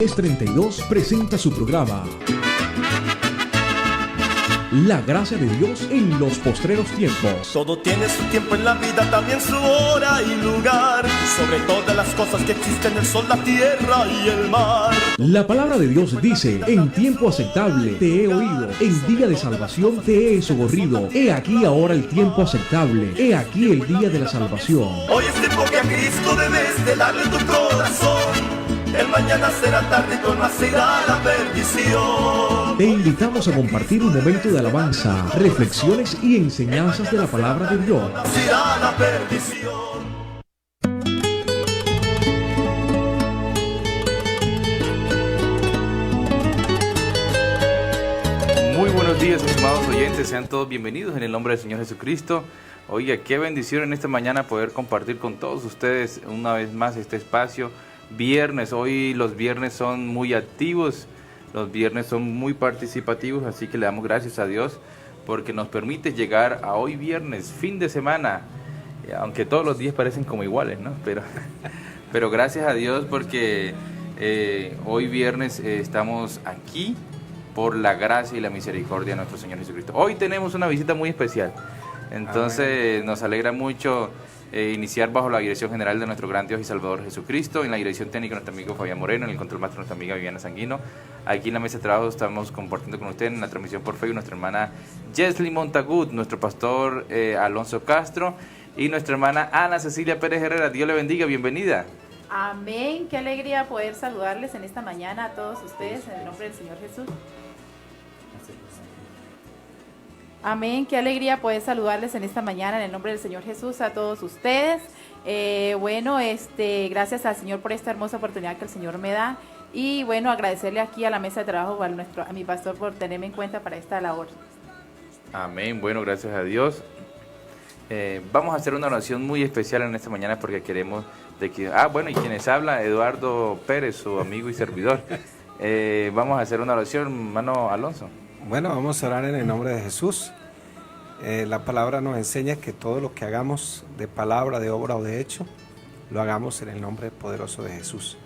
32 presenta su programa La gracia de Dios en los postreros tiempos. Todo tiene su tiempo en la vida, también su hora y lugar. Sobre todas las cosas que existen, el sol, la tierra y el mar. La palabra de Dios dice: en tiempo aceptable te he oído, en día de salvación te he socorrido. He aquí ahora el tiempo aceptable, he aquí el día de la salvación. Hoy es tiempo que a Cristo debes de darle tu corazón. El mañana será tarde, con más irá la perdición. Te invitamos a compartir un momento de alabanza, reflexiones y enseñanzas de la palabra de Dios. Irá la perdición. Muy buenos días, estimados oyentes, sean todos bienvenidos en el nombre del Señor Jesucristo. Oiga, qué bendición en esta mañana poder compartir con todos ustedes una vez más este espacio. Viernes, hoy los viernes son muy activos, los viernes son muy participativos, así que le damos gracias a Dios porque nos permite llegar a hoy viernes, fin de semana, aunque todos los días parecen como iguales, ¿no? Pero gracias a Dios porque hoy viernes estamos aquí por la gracia y la misericordia de nuestro Señor Jesucristo. Hoy tenemos una visita muy especial, entonces nos alegra mucho iniciar bajo la dirección general de nuestro gran Dios y Salvador Jesucristo, en la dirección técnica nuestro amigo Fabián Moreno, en el control maestro nuestra amiga Viviana Sanguino. Aquí en la mesa de trabajo estamos compartiendo con ustedes en la transmisión por Facebook nuestra hermana Jesly Montagut, nuestro pastor Alonso Castro y nuestra hermana Ana Cecilia Pérez Herrera. Dios le bendiga, bienvenida. Amén, qué alegría poder saludarles en esta mañana a todos ustedes en el nombre del Señor Jesús. Amén, qué alegría poder saludarles en esta mañana en el nombre del Señor Jesús a todos ustedes. Gracias al Señor por esta hermosa oportunidad que el Señor me da y bueno, agradecerle aquí a la mesa de trabajo a mi pastor por tenerme en cuenta para esta labor. Amén, bueno, gracias a Dios. Vamos a hacer una oración muy especial en esta mañana porque queremos y quienes habla, Eduardo Pérez, su amigo y servidor. Vamos a hacer una oración, hermano Alonso. Bueno, vamos a orar en el nombre de Jesús. La palabra nos enseña que todo lo que hagamos de palabra, de obra o de hecho, lo hagamos en el nombre poderoso de Jesús.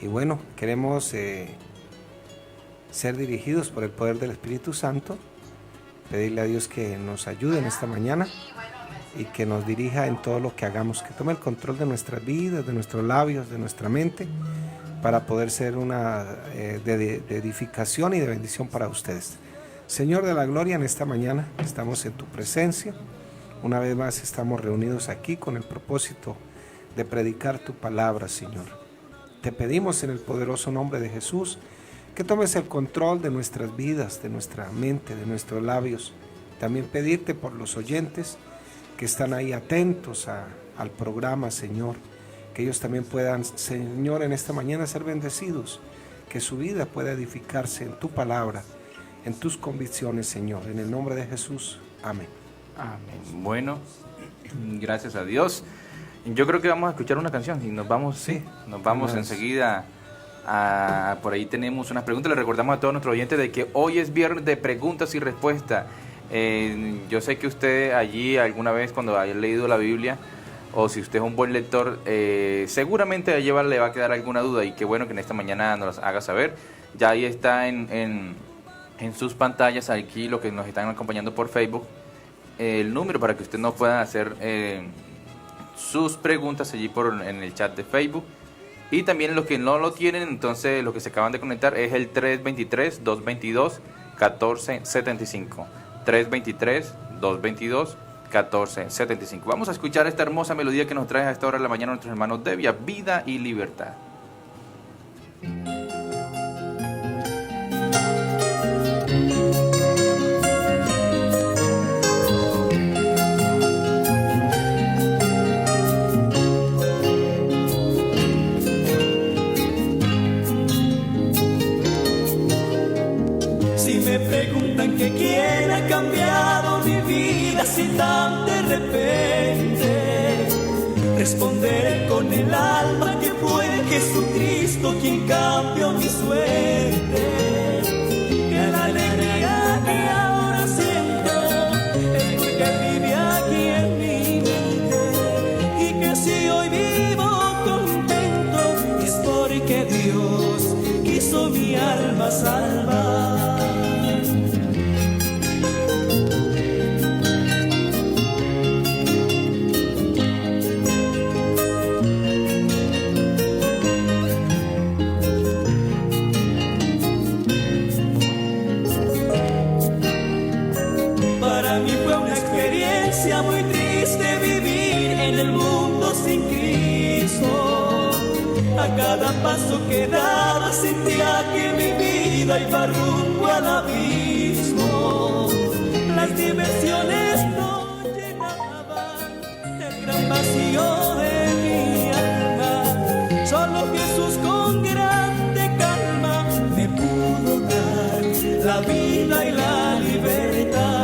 Y bueno, queremos ser dirigidos por el poder del Espíritu Santo, pedirle a Dios que nos ayude en esta mañana y que nos dirija en todo lo que hagamos, que tome el control de nuestras vidas, de nuestros labios, de nuestra mente, para poder ser una de edificación y de bendición para ustedes. Señor de la gloria, en esta mañana estamos en tu presencia. Una vez más estamos reunidos aquí con el propósito de predicar tu palabra, Señor. Te pedimos en el poderoso nombre de Jesús que tomes el control de nuestras vidas, de nuestra mente, de nuestros labios. También pedirte por los oyentes que están ahí atentos al programa, Señor, que ellos también puedan, Señor, en esta mañana ser bendecidos, que su vida pueda edificarse en tu palabra, en tus convicciones, Señor, en el nombre de Jesús. Amén. Amén. Bueno, gracias a Dios. Yo creo que vamos a escuchar una canción y nos vamos enseguida. Por ahí tenemos unas preguntas. Le recordamos a todos nuestros oyentes de que hoy es viernes de preguntas y respuestas. Yo sé que usted allí alguna vez cuando haya leído la Biblia, o si usted es un buen lector, seguramente a llevar le va a quedar alguna duda, y qué bueno que en esta mañana nos las haga saber. Ya ahí está en sus pantallas, aquí lo que nos están acompañando por Facebook, el número para que usted nos pueda hacer sus preguntas allí en el chat de Facebook. Y también los que no lo tienen, entonces los que se acaban de conectar, es el 323-222-1475. 323-222-1475. Vamos a escuchar esta hermosa melodía que nos trae a esta hora de la mañana nuestros hermanos Devia, Vida y Libertad. Si me preguntan que quién ha cambiado mi vida así tan de repente, responderé con el alma que fue Jesucristo quien cambió mi suerte. Que la alegría que ahora siento es porque Él vive aquí en mi mente, y que si hoy vivo contento es porque Dios quiso mi alma salvar. Para mí fue una experiencia muy triste vivir en el mundo sin Cristo. A cada paso que daba sentía que mi vida iba rumbo al abismo. Las diversiones no llenaban el gran vacío de mi alma. Solo Jesús con grande calma me pudo dar la vida y la libertad.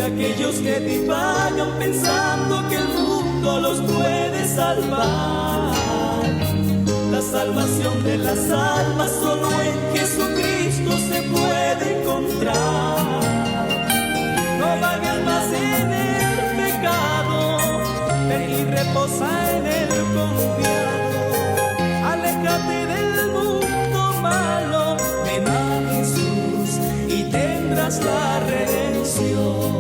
Aquellos que divagan pensando que el mundo los puede salvar. La salvación de las almas solo en Jesucristo se puede encontrar. No vayas más en el pecado, ven y reposa en el confiado. Aléjate del mundo malo, ven a Jesús y tendrás la redención.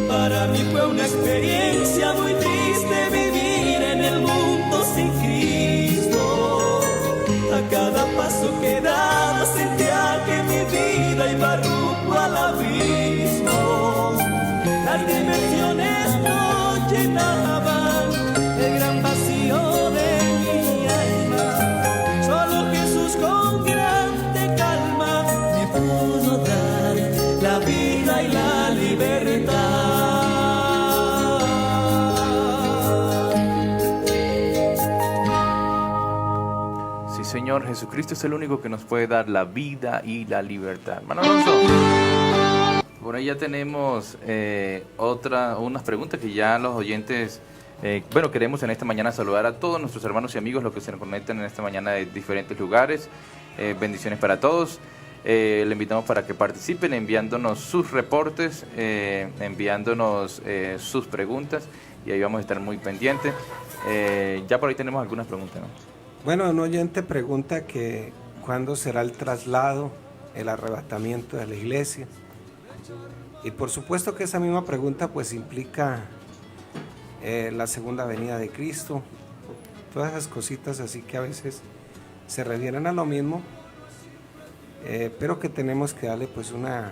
Para mí fue una experiencia muy triste vivir en el mundo sin Cristo. A cada paso que daba sentía que mi vida iba rumbo al abismo. Las dimensiones no llenaban el gran vacío de mi alma. Solo Jesús con grande calma me pudo dar la vida y la libertad. Señor, Jesucristo es el único que nos puede dar la vida y la libertad. Hermano Alonso, por ahí ya tenemos unas preguntas que ya los oyentes, queremos en esta mañana saludar a todos nuestros hermanos y amigos, los que se nos conectan en esta mañana de diferentes lugares. Bendiciones para todos. Le invitamos para que participen enviándonos sus reportes, enviándonos sus preguntas, y ahí vamos a estar muy pendientes. Ya por ahí tenemos algunas preguntas, ¿no? Bueno, un oyente pregunta que cuándo será el traslado, el arrebatamiento de la iglesia. Y por supuesto que esa misma pregunta pues implica la segunda venida de Cristo, todas esas cositas así que a veces se refieren a lo mismo, pero que tenemos que darle pues una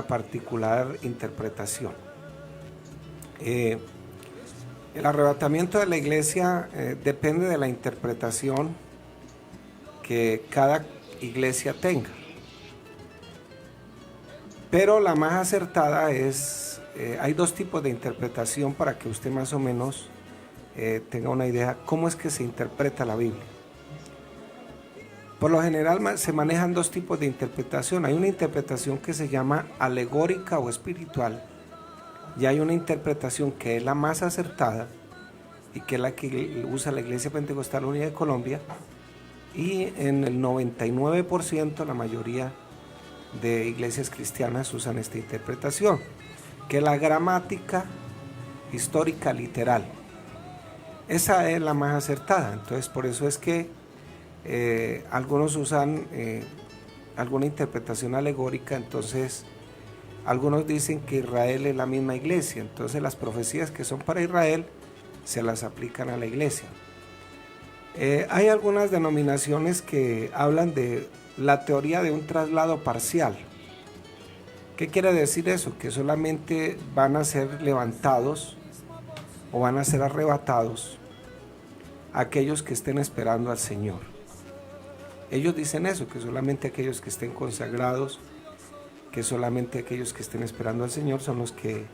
particular interpretación. El arrebatamiento de la iglesia depende de la interpretación que cada iglesia tenga. Pero la más acertada es, hay dos tipos de interpretación para que usted más o menos tenga una idea cómo es que se interpreta la Biblia. Por lo general se manejan dos tipos de interpretación. Hay una interpretación que se llama alegórica o espiritual, y hay una interpretación que es la más acertada y que es la que usa la Iglesia Pentecostal Unida de Colombia, y en el 99% la mayoría de iglesias cristianas usan esta interpretación, que es la gramática histórica literal. Esa es la más acertada. Entonces por eso es que algunos usan alguna interpretación alegórica. Entonces algunos dicen que Israel es la misma iglesia, entonces las profecías que son para Israel se las aplican a la iglesia. Hay algunas denominaciones que hablan de la teoría de un traslado parcial. ¿Qué quiere decir eso? Que solamente van a ser levantados o van a ser arrebatados aquellos que estén esperando al Señor. Ellos dicen eso, que solamente aquellos que estén consagrados, que solamente aquellos que estén esperando al Señor son los que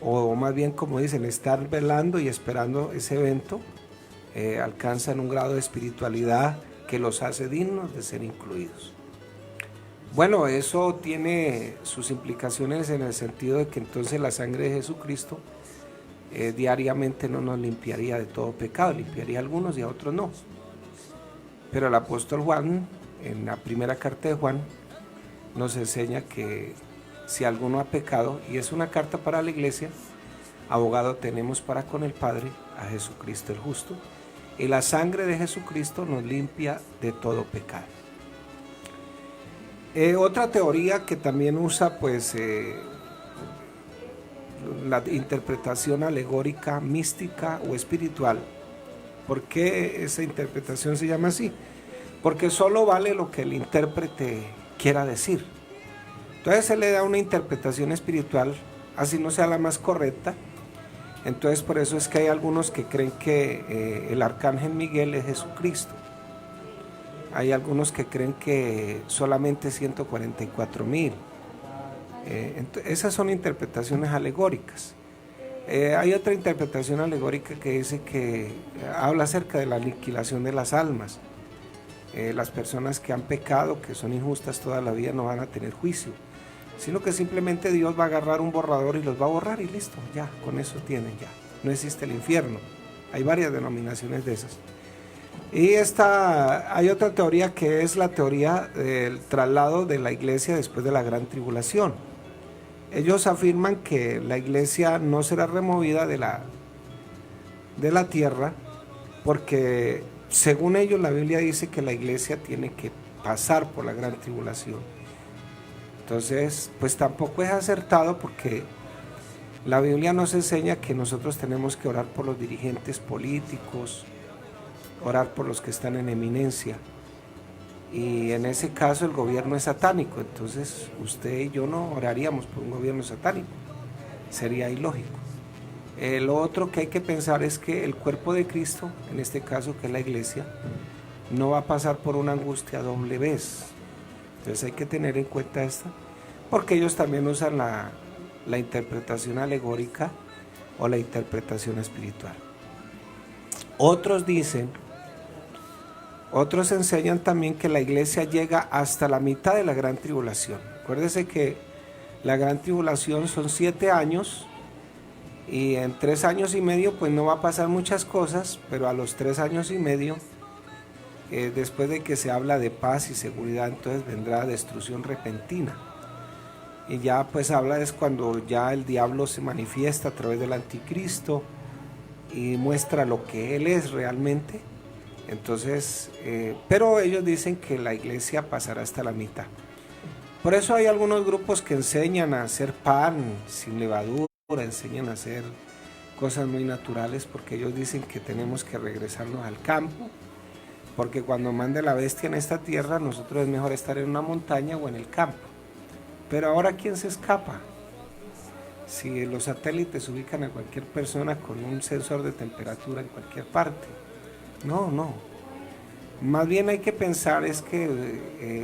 o más bien como dicen, estar velando y esperando ese evento, alcanzan un grado de espiritualidad que los hace dignos de ser incluidos. Bueno, eso tiene sus implicaciones en el sentido de que entonces la sangre de Jesucristo diariamente no nos limpiaría de todo pecado, limpiaría a algunos y a otros no. Pero el apóstol Juan, en la primera carta de Juan, nos enseña que si alguno ha pecado, y es una carta para la iglesia, abogado tenemos para con el Padre, a Jesucristo el justo, y la sangre de Jesucristo nos limpia de todo pecado. Otra teoría que también usa pues la interpretación alegórica, mística o espiritual. ¿Por qué esa interpretación se llama así? Porque solo vale lo que el intérprete quiera decir. Entonces se le da una interpretación espiritual, así no sea la más correcta. Entonces por eso es que hay algunos que creen que el arcángel Miguel es Jesucristo. Hay algunos que creen que solamente 144,000. Esas son interpretaciones alegóricas. Hay otra interpretación alegórica que dice que habla acerca de la aniquilación de las almas. Las personas que han pecado, que son injustas toda la vida, no van a tener juicio, sino que simplemente Dios va a agarrar un borrador y los va a borrar y listo, ya, con eso tienen ya. No existe el infierno. Hay varias denominaciones de esas. Y hay otra teoría que es la teoría del traslado de la iglesia después de la gran tribulación. Ellos afirman que la iglesia no será removida de la tierra porque según ellos la Biblia dice que la iglesia tiene que pasar por la gran tribulación. Entonces pues tampoco es acertado porque la Biblia nos enseña que nosotros tenemos que orar por los dirigentes políticos, orar por los que están en eminencia, y en ese caso el gobierno es satánico, entonces usted y yo no oraríamos por un gobierno satánico, sería ilógico. Lo otro que hay que pensar es que el cuerpo de Cristo, en este caso que es la iglesia, no va a pasar por una angustia doble vez. Entonces hay que tener en cuenta esto, porque ellos también usan la interpretación alegórica o la interpretación espiritual. Otros enseñan también que la iglesia llega hasta la mitad de la gran tribulación. Acuérdese que la gran tribulación son 7 años y en 3 años y medio pues no va a pasar muchas cosas, pero a los 3 años y medio, después de que se habla de paz y seguridad, entonces vendrá destrucción repentina. Y ya pues habla es cuando ya el diablo se manifiesta a través del anticristo y muestra lo que él es realmente. Entonces, pero ellos dicen que la iglesia pasará hasta la mitad. Por eso hay algunos grupos que enseñan a hacer pan sin levadura, enseñan a hacer cosas muy naturales, porque ellos dicen que tenemos que regresarnos al campo, porque cuando mande la bestia en esta tierra, nosotros es mejor estar en una montaña o en el campo. Pero ahora, ¿quién se escapa? Si los satélites ubican a cualquier persona con un sensor de temperatura en cualquier parte. No. Más bien hay que pensar es que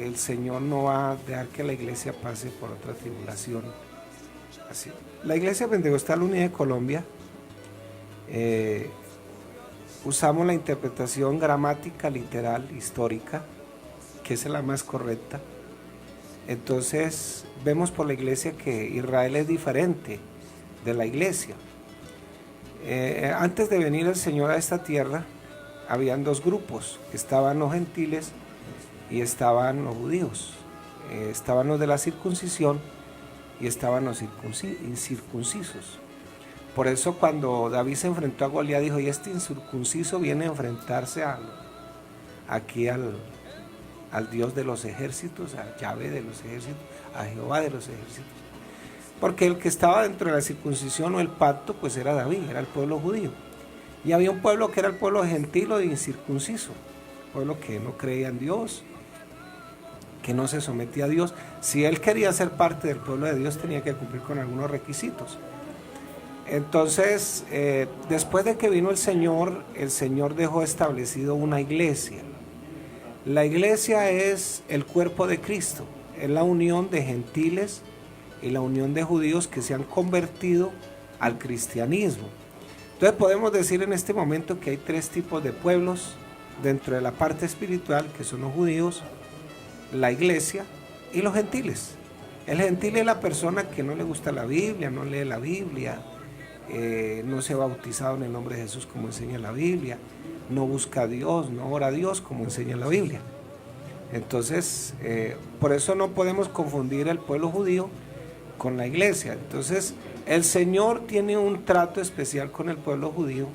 el Señor no va a dejar que la iglesia pase por otra tribulación. Así. La Iglesia Pentecostal Unida de Colombia usamos la interpretación gramática, literal, histórica, que es la más correcta. Entonces vemos por la iglesia que Israel es diferente de la iglesia. Antes de venir el Señor a esta tierra, habían 2 grupos, estaban los gentiles y estaban los judíos. Estaban los de la circuncisión y estaban los incircuncisos. Por eso cuando David se enfrentó a Goliat, dijo, y este incircunciso viene a enfrentarse aquí al Dios de los ejércitos, a Yahvé de los ejércitos, a Jehová de los ejércitos. Porque el que estaba dentro de la circuncisión o el pacto, pues era David, era el pueblo judío. Y había un pueblo que era el pueblo gentil o incircunciso, pueblo que no creía en Dios, que no se sometía a Dios. Si él quería ser parte del pueblo de Dios, tenía que cumplir con algunos requisitos. Entonces, después de que vino el Señor dejó establecido una iglesia. La iglesia es el cuerpo de Cristo, es la unión de gentiles y la unión de judíos que se han convertido al cristianismo. Entonces podemos decir en este momento que hay 3 tipos de pueblos dentro de la parte espiritual, que son los judíos, la iglesia y los gentiles. El gentil es la persona que no le gusta la Biblia, no lee la Biblia, no se ha bautizado en el nombre de Jesús como enseña la Biblia, no busca a Dios, no ora a Dios como enseña la Biblia. Entonces, por eso no podemos confundir el pueblo judío con la iglesia. Entonces, el Señor tiene un trato especial con el pueblo judío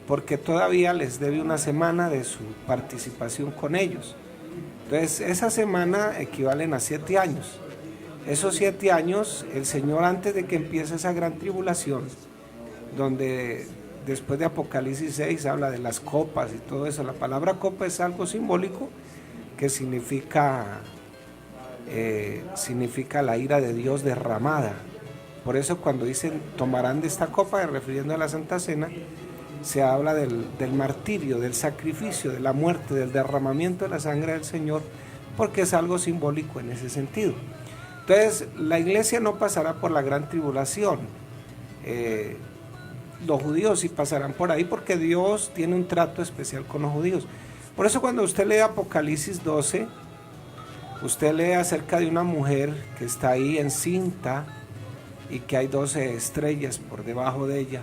porque todavía les debe una semana de su participación con ellos. Entonces, esa semana equivalen a 7 años. Esos 7 años, el Señor, antes de que empiece esa gran tribulación, donde después de Apocalipsis 6 habla de las copas y todo eso, la palabra copa es algo simbólico que significa la ira de Dios derramada. Por eso cuando dicen tomarán de esta copa, refiriendo a la Santa Cena, se habla del martirio, del sacrificio, de la muerte, del derramamiento de la sangre del Señor, porque es algo simbólico en ese sentido. Entonces, la iglesia no pasará por la gran tribulación. Los judíos sí pasarán por ahí porque Dios tiene un trato especial con los judíos. Por eso cuando usted lee Apocalipsis 12, usted lee acerca de una mujer que está ahí encinta y que hay 12 estrellas por debajo de ella.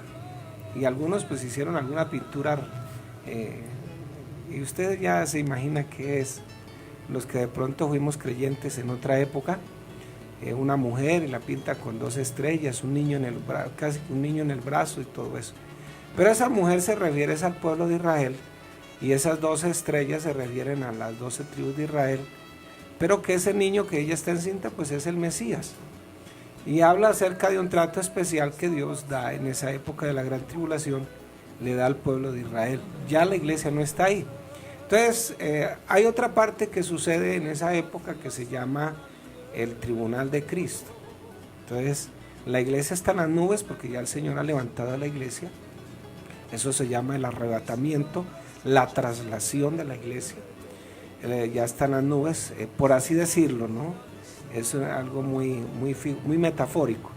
Y algunos pues hicieron alguna pintura y usted ya se imagina qué es. Los que de pronto fuimos creyentes en otra época, una mujer y la pinta con 12 estrellas, un niño en el brazo, casi un niño en el brazo y todo eso. Pero esa mujer se refiere al pueblo de Israel y esas 12 estrellas se refieren a las 12 tribus de Israel, pero que ese niño que ella está encinta pues es el Mesías. Y habla acerca de un trato especial que Dios da en esa época de la gran tribulación, le da al pueblo de Israel. Ya la iglesia no está ahí. Entonces, hay otra parte que sucede en esa época que se llama el tribunal de Cristo. Entonces, la iglesia está en las nubes porque ya el Señor ha levantado a la iglesia. Eso se llama el arrebatamiento, la traslación de la iglesia. Ya está en las nubes, por así decirlo, ¿no? Es algo muy metafórico,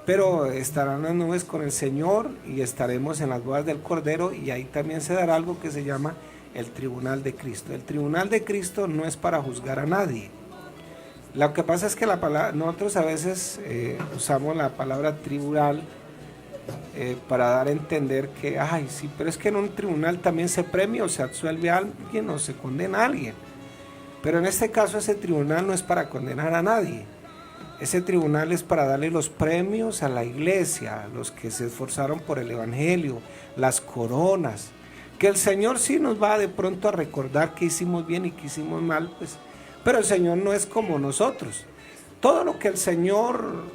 pero estarán las nubes con el Señor y estaremos en las bodas del Cordero, y ahí también se dará algo que se llama el tribunal de Cristo. El tribunal de Cristo no es para juzgar a nadie. Lo que pasa es que nosotros a veces usamos la palabra tribunal para dar a entender que, ay, sí, pero es que en un tribunal también se premia o se absuelve a alguien o se condena a alguien. Pero en este caso ese tribunal no es para condenar a nadie. Ese tribunal es para darle los premios a la iglesia, a los que se esforzaron por el evangelio, las coronas. Que el Señor sí nos va de pronto a recordar que hicimos bien y que hicimos mal, pues, pero el Señor no es como nosotros. Todo lo que el Señor,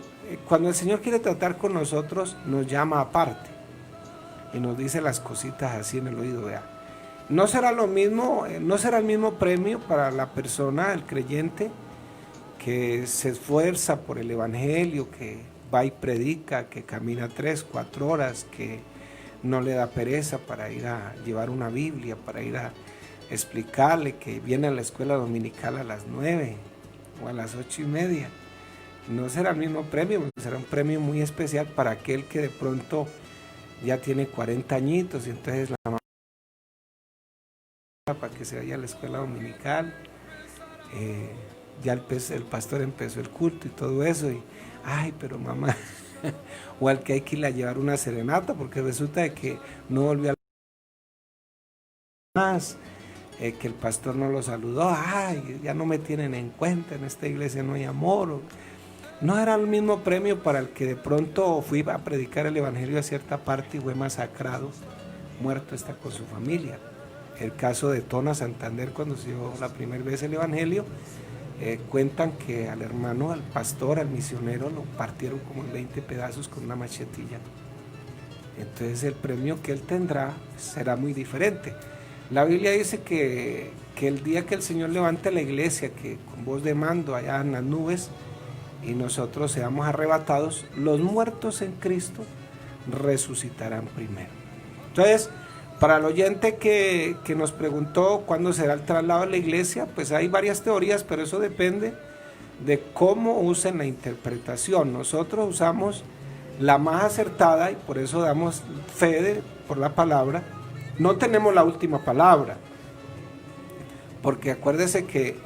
cuando el Señor quiere tratar con nosotros, nos llama aparte y nos dice las cositas así en el oído, vea. No será lo mismo, no será el mismo premio para la persona, el creyente, que se esfuerza por el evangelio, que va y predica, que camina 3, 4 horas, que no le da pereza para ir a llevar una Biblia, para ir a explicarle, que viene a la escuela dominical a las 9 o a las 8:30. No será el mismo premio, será un premio muy especial para aquel que de pronto ya tiene 40 añitos y entonces la mamá para que se vaya a la escuela dominical, ya el pastor empezó el culto y todo eso, y ay, pero mamá, o al que hay que ir a llevar una serenata porque resulta de que no volvió a más, que el pastor no lo saludó, ay, ya no me tienen en cuenta, en esta iglesia no hay amor. No era el mismo premio para el que de pronto fui a predicar el evangelio a cierta parte y fue masacrado, muerto está con su familia. El caso de Tona Santander, cuando se dio la primera vez el evangelio, cuentan que al hermano, al pastor, al misionero, lo partieron como en 20 pedazos con una machetilla. Entonces el premio que él tendrá será muy diferente. La Biblia dice que el día que el Señor levante la iglesia, que con voz de mando allá en las nubes, y nosotros seamos arrebatados, los muertos en Cristo resucitarán primero. Entonces, para el oyente que nos preguntó cuándo será el traslado de la iglesia, pues hay varias teorías, pero eso depende de cómo usen la interpretación. Nosotros usamos la más acertada, y por eso damos fe por la palabra. No tenemos la última palabra, porque acuérdese que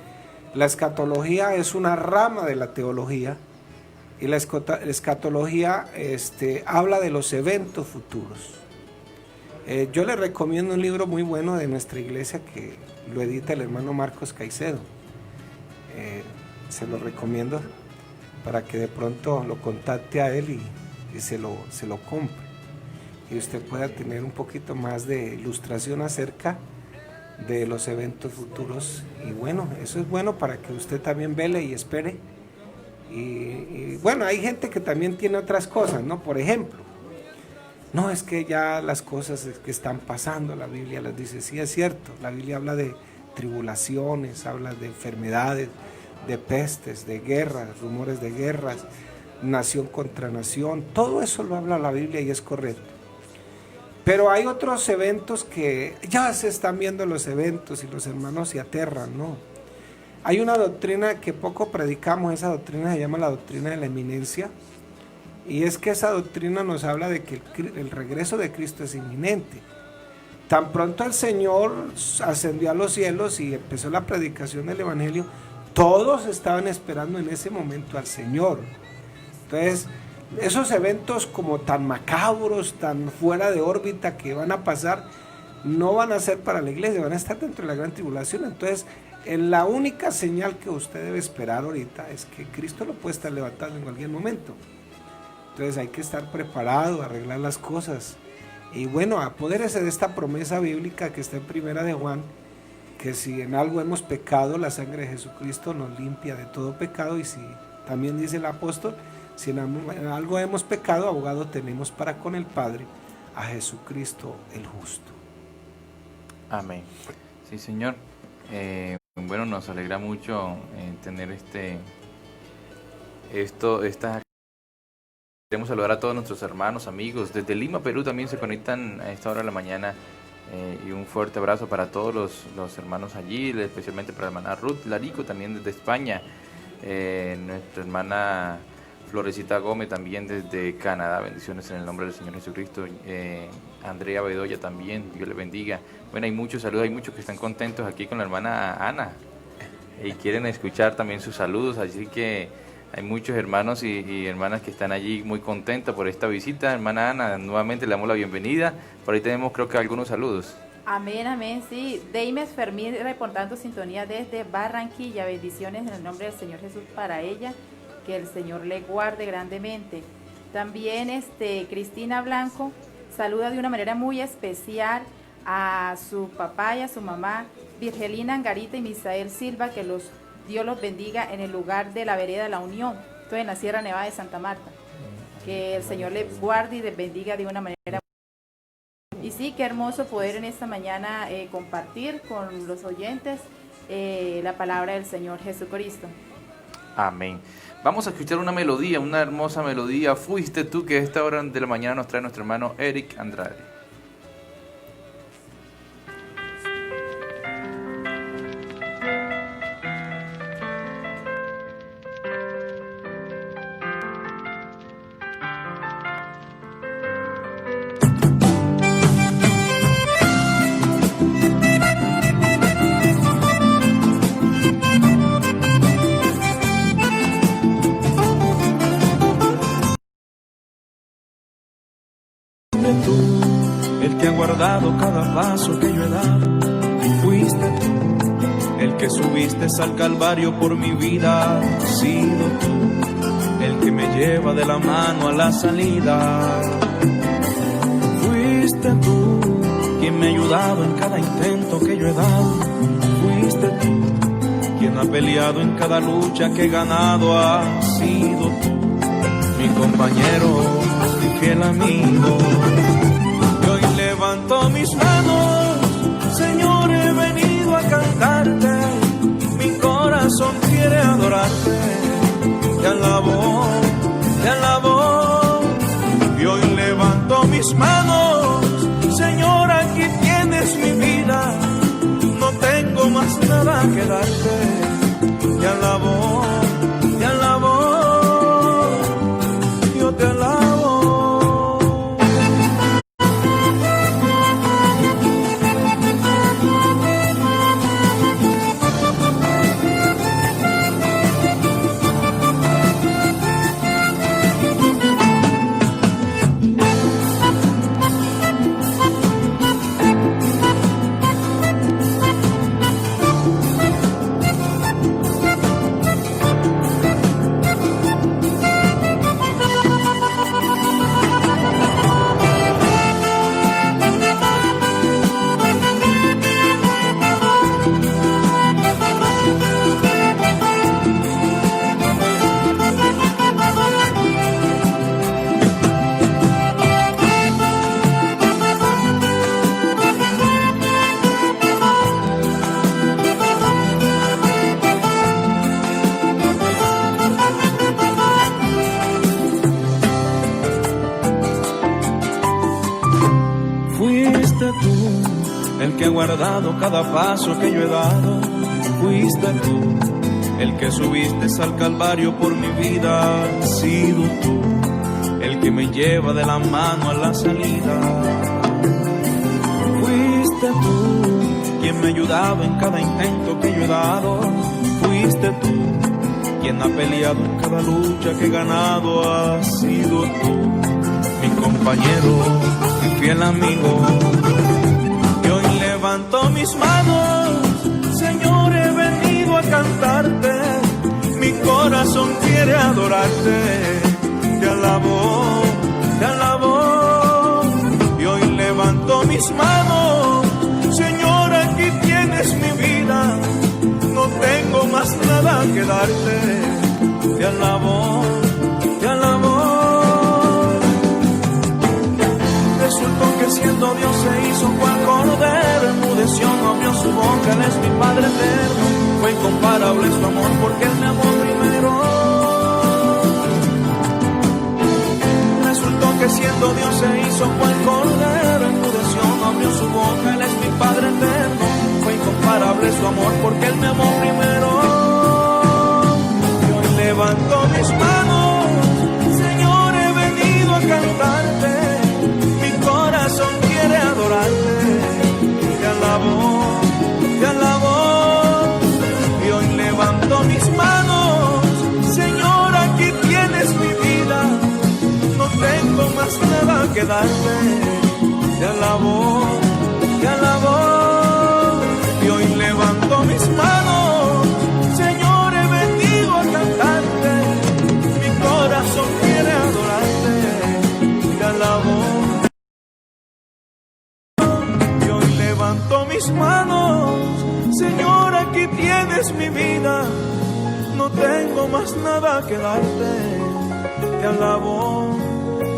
la escatología es una rama de la teología, y la escatología habla de los eventos futuros. Yo le recomiendo un libro muy bueno de nuestra iglesia que lo edita el hermano Marcos Caicedo. Se lo recomiendo para que de pronto lo contacte a él y se lo compre, y usted pueda tener un poquito más de ilustración acerca de los eventos futuros. Y bueno, eso es bueno para que usted también vele y espere. Y bueno, hay gente que también tiene otras cosas, ¿no? Por ejemplo, no, es que ya las cosas que están pasando, la Biblia les dice, sí es cierto, la Biblia habla de tribulaciones, habla de enfermedades, de pestes, de guerras, rumores de guerras, nación contra nación, todo eso lo habla la Biblia y es correcto. Pero hay otros eventos que ya se están viendo los eventos y los hermanos se aterran, ¿no? Hay una doctrina que poco predicamos, esa doctrina se llama la doctrina de la eminencia, y es que esa doctrina nos habla de que el regreso de Cristo es inminente. Tan pronto el Señor ascendió a los cielos y empezó la predicación del Evangelio, todos estaban esperando en ese momento al Señor. Entonces, esos eventos como tan macabros, tan fuera de órbita que van a pasar, no van a ser para la iglesia, van a estar dentro de la gran tribulación. Entonces, la única señal que usted debe esperar ahorita es que Cristo lo puede estar levantando en cualquier momento. Entonces hay que estar preparado, arreglar las cosas. Y bueno, apodérese de esta promesa bíblica que está en Primera de Juan, que si en algo hemos pecado, la sangre de Jesucristo nos limpia de todo pecado. Y si también dice el apóstol, si en algo hemos pecado, abogado tenemos para con el Padre, a Jesucristo el justo. Amén. Sí, Señor. Bueno, nos alegra mucho tener estas. Queremos saludar a todos nuestros hermanos, amigos. Desde Lima, Perú también se conectan a esta hora de la mañana. Y un fuerte abrazo para todos los hermanos allí, especialmente para la hermana Ruth Larico, también desde España. Nuestra hermana Florecita Gómez también desde Canadá. Bendiciones en el nombre del Señor Jesucristo. Andrea Bedoya también, Dios le bendiga. Bueno, hay muchos saludos, hay muchos que están contentos aquí con la hermana Ana y quieren escuchar también sus saludos, así que hay muchos hermanos y hermanas que están allí muy contentos por esta visita. Hermana Ana, nuevamente le damos la bienvenida. Por ahí tenemos creo que algunos saludos. Amén, amén, sí. Deimes Fermín reportando sintonía desde Barranquilla. Bendiciones en el nombre del Señor Jesús para ella. Que el Señor le guarde grandemente. También Cristina Blanco saluda de una manera muy especial a su papá y a su mamá, Virgelina Angarita y Misael Silva, que Dios los bendiga en el lugar de la vereda de la Unión, esto en la Sierra Nevada de Santa Marta. Que el Señor les guarde y les bendiga de una manera. Y sí, qué hermoso poder en esta mañana compartir con los oyentes la palabra del Señor Jesucristo. Amén. Vamos a escuchar una melodía, una hermosa melodía, Fuiste tú, que a esta hora de la mañana nos trae nuestro hermano Eric Andrade. Tú, el que ha guardado cada paso que yo he dado, fuiste tú, el que subiste al Calvario por mi vida, has sido tú, el que me lleva de la mano a la salida. Fuiste tú, quien me ha ayudado en cada intento que yo he dado, fuiste tú, quien ha peleado en cada lucha que he ganado, has sido tú, mi compañero, mi fiel amigo. Y hoy levanto mis manos, Señor, he venido a cantarte, mi corazón quiere adorarte, te alabo, te alabo. Y hoy levanto mis manos, Señor, aquí tienes mi vida, no tengo más nada que darte, te alabo, te alabo, yo te alabo. Fuiste tú el que ha guardado cada paso que yo he dado. Fuiste tú el que subiste al Calvario por mi vida. Has sido tú el que me lleva de la mano a la salida. Fuiste tú quien me ayudaba en cada intento que yo he dado. Fuiste tú quien ha peleado en cada lucha que he ganado. Has sido tú mi compañero, mi fiel amigo. Y hoy levanto mis manos, Señor, he venido a cantarte. Mi corazón quiere adorarte. Te alabo, te alabo. Y hoy levanto mis manos, Señor, aquí tienes mi vida. No tengo más nada que darte. Te alabo, te alabo. Resultó que siendo Dios se hizo cual cordero, enmudeció, no abrió su boca, Él es mi Padre eterno. Fue incomparable su amor porque Él me amó primero. Resultó que siendo Dios se hizo cual cordero, enmudeció, no abrió su boca, Él es mi Padre eterno. Fue incomparable su amor porque Él me amó primero. Y hoy levanto mis manos, Señor, he venido a cantarte. Corazón quiere adorarte, te alabo, te alabo. Y hoy levanto mis manos, Señor, aquí tienes mi vida. No tengo más nada que darte. Te alabo, te alabo. Y hoy levanto mis manos, Señor, he venido a cantarte. Mi corazón quiere adorarte, te alabo. Levanto mis manos, Señor, aquí tienes mi vida. No tengo más nada que darte. Te alabo,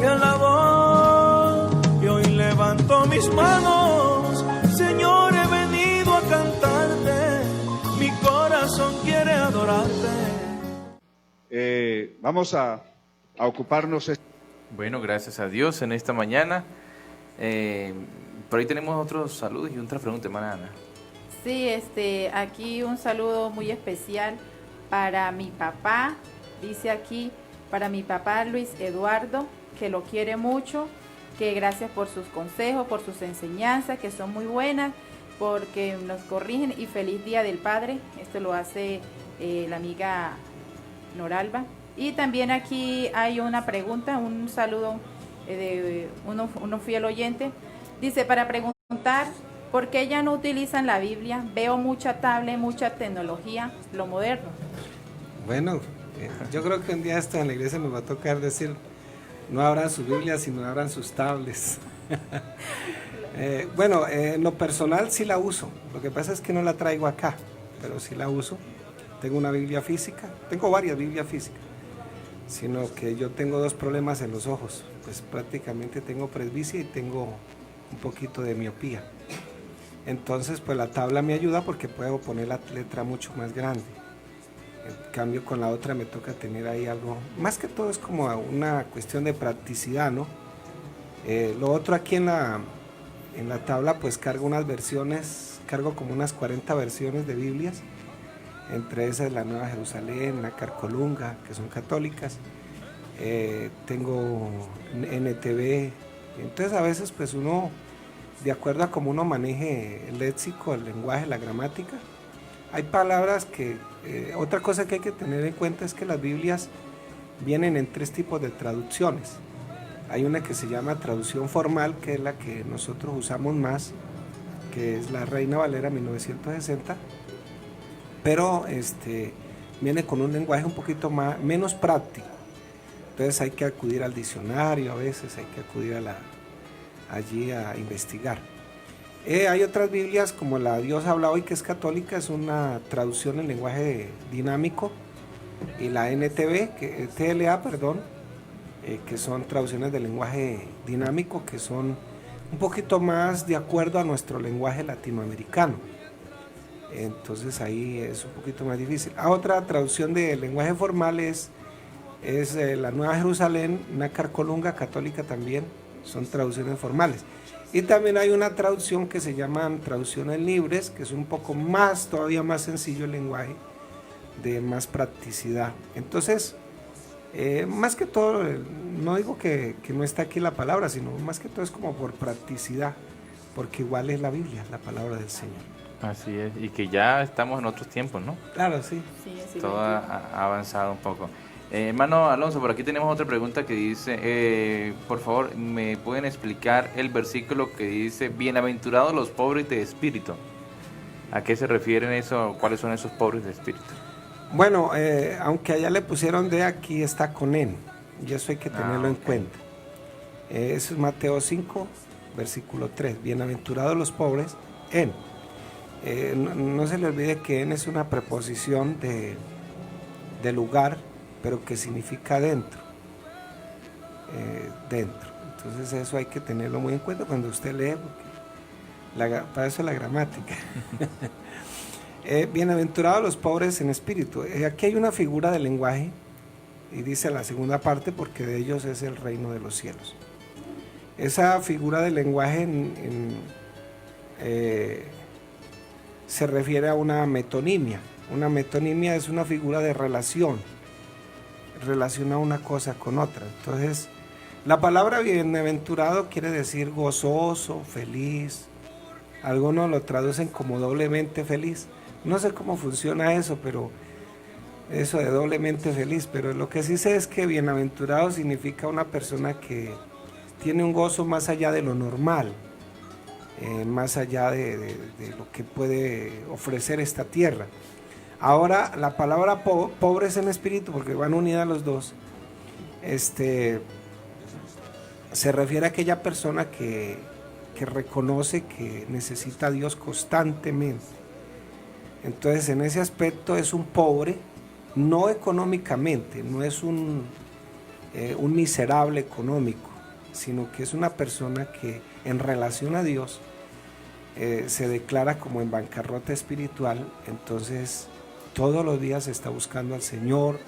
te alabo. Y hoy levanto mis manos, Señor, he venido a cantarte. Mi corazón quiere adorarte. Vamos a ocuparnos. Bueno, gracias a Dios en esta mañana. Por ahí tenemos otros saludos y otra pregunta, hermana Ana. Sí, aquí un saludo muy especial para mi papá, dice aquí, para mi papá Luis Eduardo, que lo quiere mucho, que gracias por sus consejos, por sus enseñanzas, que son muy buenas, porque nos corrigen, y feliz Día del Padre. Esto lo hace la amiga Noralba. Y también aquí hay una pregunta, un saludo de uno fiel oyente. Dice, para preguntar, ¿por qué ya no utilizan la Biblia? Veo mucha tablet, mucha tecnología, lo moderno. Bueno, yo creo que un día esto en la iglesia nos va a tocar decir, no abran sus Biblias, sino abran sus tablets. Bueno, en lo personal sí la uso. Lo que pasa es que no la traigo acá, pero sí la uso. Tengo una Biblia física, tengo varias Biblias físicas, sino que yo tengo dos problemas en los ojos. Pues prácticamente tengo presbicia y tengo un poquito de miopía. Entonces pues la tabla me ayuda porque puedo poner la letra mucho más grande. En cambio con la otra me toca tener ahí algo, más que todo es como una cuestión de practicidad, ¿no? Lo otro aquí en la tabla pues cargo unas versiones, cargo como unas 40 versiones de Biblias, entre esas la Nueva Jerusalén, la Carcolunga, que son católicas. Tengo NTV. Entonces a veces pues uno, de acuerdo a cómo uno maneje el léxico, el lenguaje, la gramática, hay palabras que, otra cosa que hay que tener en cuenta es que las Biblias vienen en 3 tipos de traducciones. Hay una que se llama traducción formal, que es la que nosotros usamos más, que es la Reina Valera 1960, pero viene con un lenguaje un poquito menos práctico. Entonces hay que acudir al diccionario, a veces hay que acudir allí a investigar. Hay otras Biblias como la Dios habla hoy, que es católica, es una traducción en lenguaje dinámico, y la TLA, que son traducciones de lenguaje dinámico, que son un poquito más de acuerdo a nuestro lenguaje latinoamericano. Entonces ahí es un poquito más difícil. Otra traducción de lenguaje formal es la Nueva Jerusalén, una Carcolunga católica también, son traducciones formales. Y también hay una traducción que se llaman traducciones libres, que es un poco más, todavía más sencillo el lenguaje, de más practicidad. Entonces, más que todo, no digo que no está aquí la palabra, sino más que todo es como por practicidad, porque igual es la Biblia, la palabra del Señor. Así es, y que ya estamos en otros tiempos, ¿no? Claro, sí. Sí, así Todo ha avanzado un poco. Hermano Alonso, por aquí tenemos otra pregunta que dice, por favor, ¿me pueden explicar el versículo que dice, bienaventurados los pobres de espíritu? ¿A qué se refieren eso? ¿Cuáles son esos pobres de espíritu? Bueno, aunque allá le pusieron de, aquí está con en, y eso hay que tenerlo en cuenta. Eso es Mateo 5, versículo 3, bienaventurados los pobres en. No se le olvide que en es una preposición de lugar, pero que significa dentro. Dentro. Entonces eso hay que tenerlo muy en cuenta cuando usted lee, porque para eso es la gramática. Bienaventurados los pobres en espíritu. Aquí hay una figura del lenguaje, y dice la segunda parte, porque de ellos es el reino de los cielos. Esa figura del lenguaje se refiere a una metonimia. Una metonimia es una figura de relación, relaciona una cosa con otra. Entonces, la palabra bienaventurado quiere decir gozoso, feliz. Algunos lo traducen como doblemente feliz. No sé cómo funciona eso, pero eso de doblemente feliz, pero lo que sí sé es que bienaventurado significa una persona que tiene un gozo más allá de lo normal, más allá de lo que puede ofrecer esta tierra. Ahora, la palabra pobres en espíritu, porque van unidas los dos, se refiere a aquella persona que reconoce que necesita a Dios constantemente. Entonces, en ese aspecto es un pobre, no económicamente, no es un miserable económico, sino que es una persona que en relación a Dios se declara como en bancarrota espiritual. Entonces todos los días está buscando al Señor,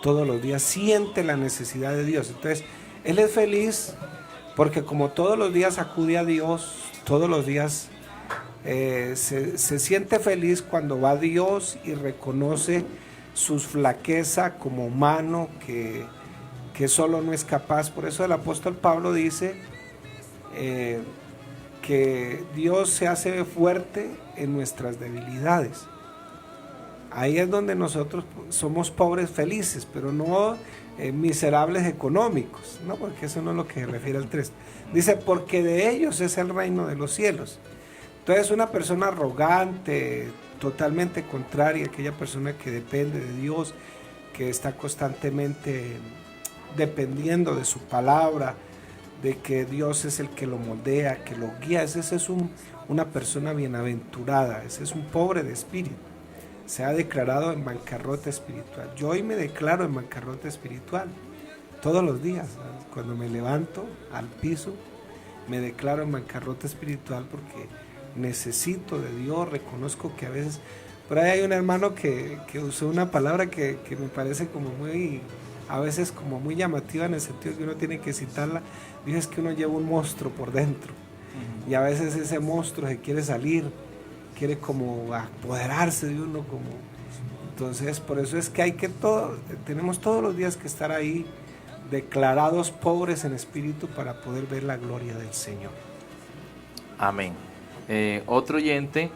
todos los días siente la necesidad de Dios. Entonces él es feliz porque como todos los días acude a Dios, todos los días se siente feliz cuando va a Dios y reconoce sus flaquezas como humano, que solo no es capaz. Por eso el apóstol Pablo dice que Dios se hace fuerte en nuestras debilidades. Ahí es donde nosotros somos pobres felices, pero no miserables económicos, ¿no? Porque eso no es lo que refiere al 3. Dice, porque de ellos es el reino de los cielos. Entonces una persona arrogante, totalmente contraria, aquella persona que depende de Dios, que está constantemente dependiendo de su palabra, de que Dios es el que lo moldea, que lo guía, ese es una persona bienaventurada, ese es un pobre de espíritu, se ha declarado en bancarrota espiritual. Yo hoy me declaro en bancarrota espiritual, todos los días, ¿sabes? Cuando me levanto al piso, me declaro en bancarrota espiritual porque necesito de Dios, reconozco que a veces, por ahí hay un hermano que usó una palabra que me parece como muy, a veces como muy llamativa en el sentido que uno tiene que citarla. Dice, es que uno lleva un monstruo por dentro, y a veces ese monstruo se quiere salir, quiere como apoderarse de uno, como. Entonces por eso es que tenemos todos los días que estar ahí declarados pobres en espíritu para poder ver la gloria del Señor. Amén. Otro oyente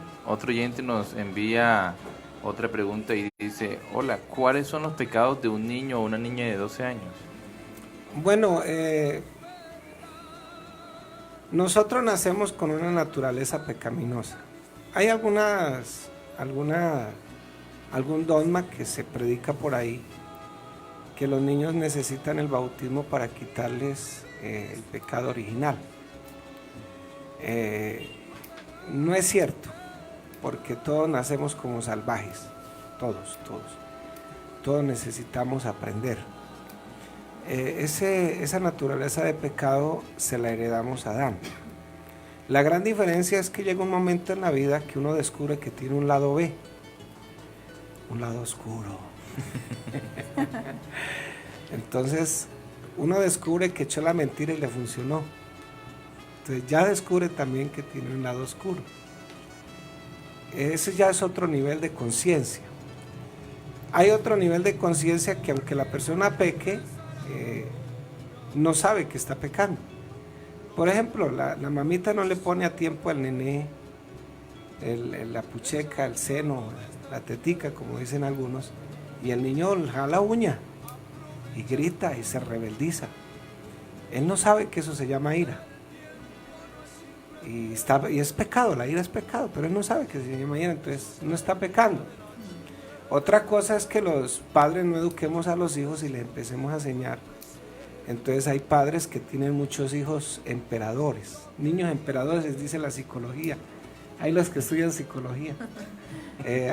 nos envía otra pregunta y dice, hola, ¿cuáles son los pecados de un niño o una niña de 12 años? Bueno, nosotros nacemos con una naturaleza pecaminosa. Hay algún dogma que se predica por ahí, que los niños necesitan el bautismo para quitarles el pecado original. No es cierto, porque todos nacemos como salvajes, todos necesitamos aprender. Esa naturaleza de pecado se la heredamos a Adán. La gran diferencia es que llega un momento en la vida que uno descubre que tiene un lado B, un lado oscuro. Entonces uno descubre que echó la mentira y le funcionó. Entonces ya descubre también que tiene un lado oscuro. Ese ya es otro nivel de conciencia. Hay otro nivel de conciencia que aunque la persona peque, no sabe que está pecando. Por ejemplo, la mamita no le pone a tiempo al nené la pucheca, el seno, la tetica, como dicen algunos, y el niño jala la uña y grita y se rebeldiza. Él no sabe que eso se llama ira. Y es pecado, la ira es pecado, pero él no sabe que se llama ira, entonces no está pecando. Otra cosa es que los padres no eduquemos a los hijos y les empecemos a enseñar. Entonces hay padres que tienen muchos hijos emperadores, niños emperadores, dice la psicología. Hay los que estudian psicología.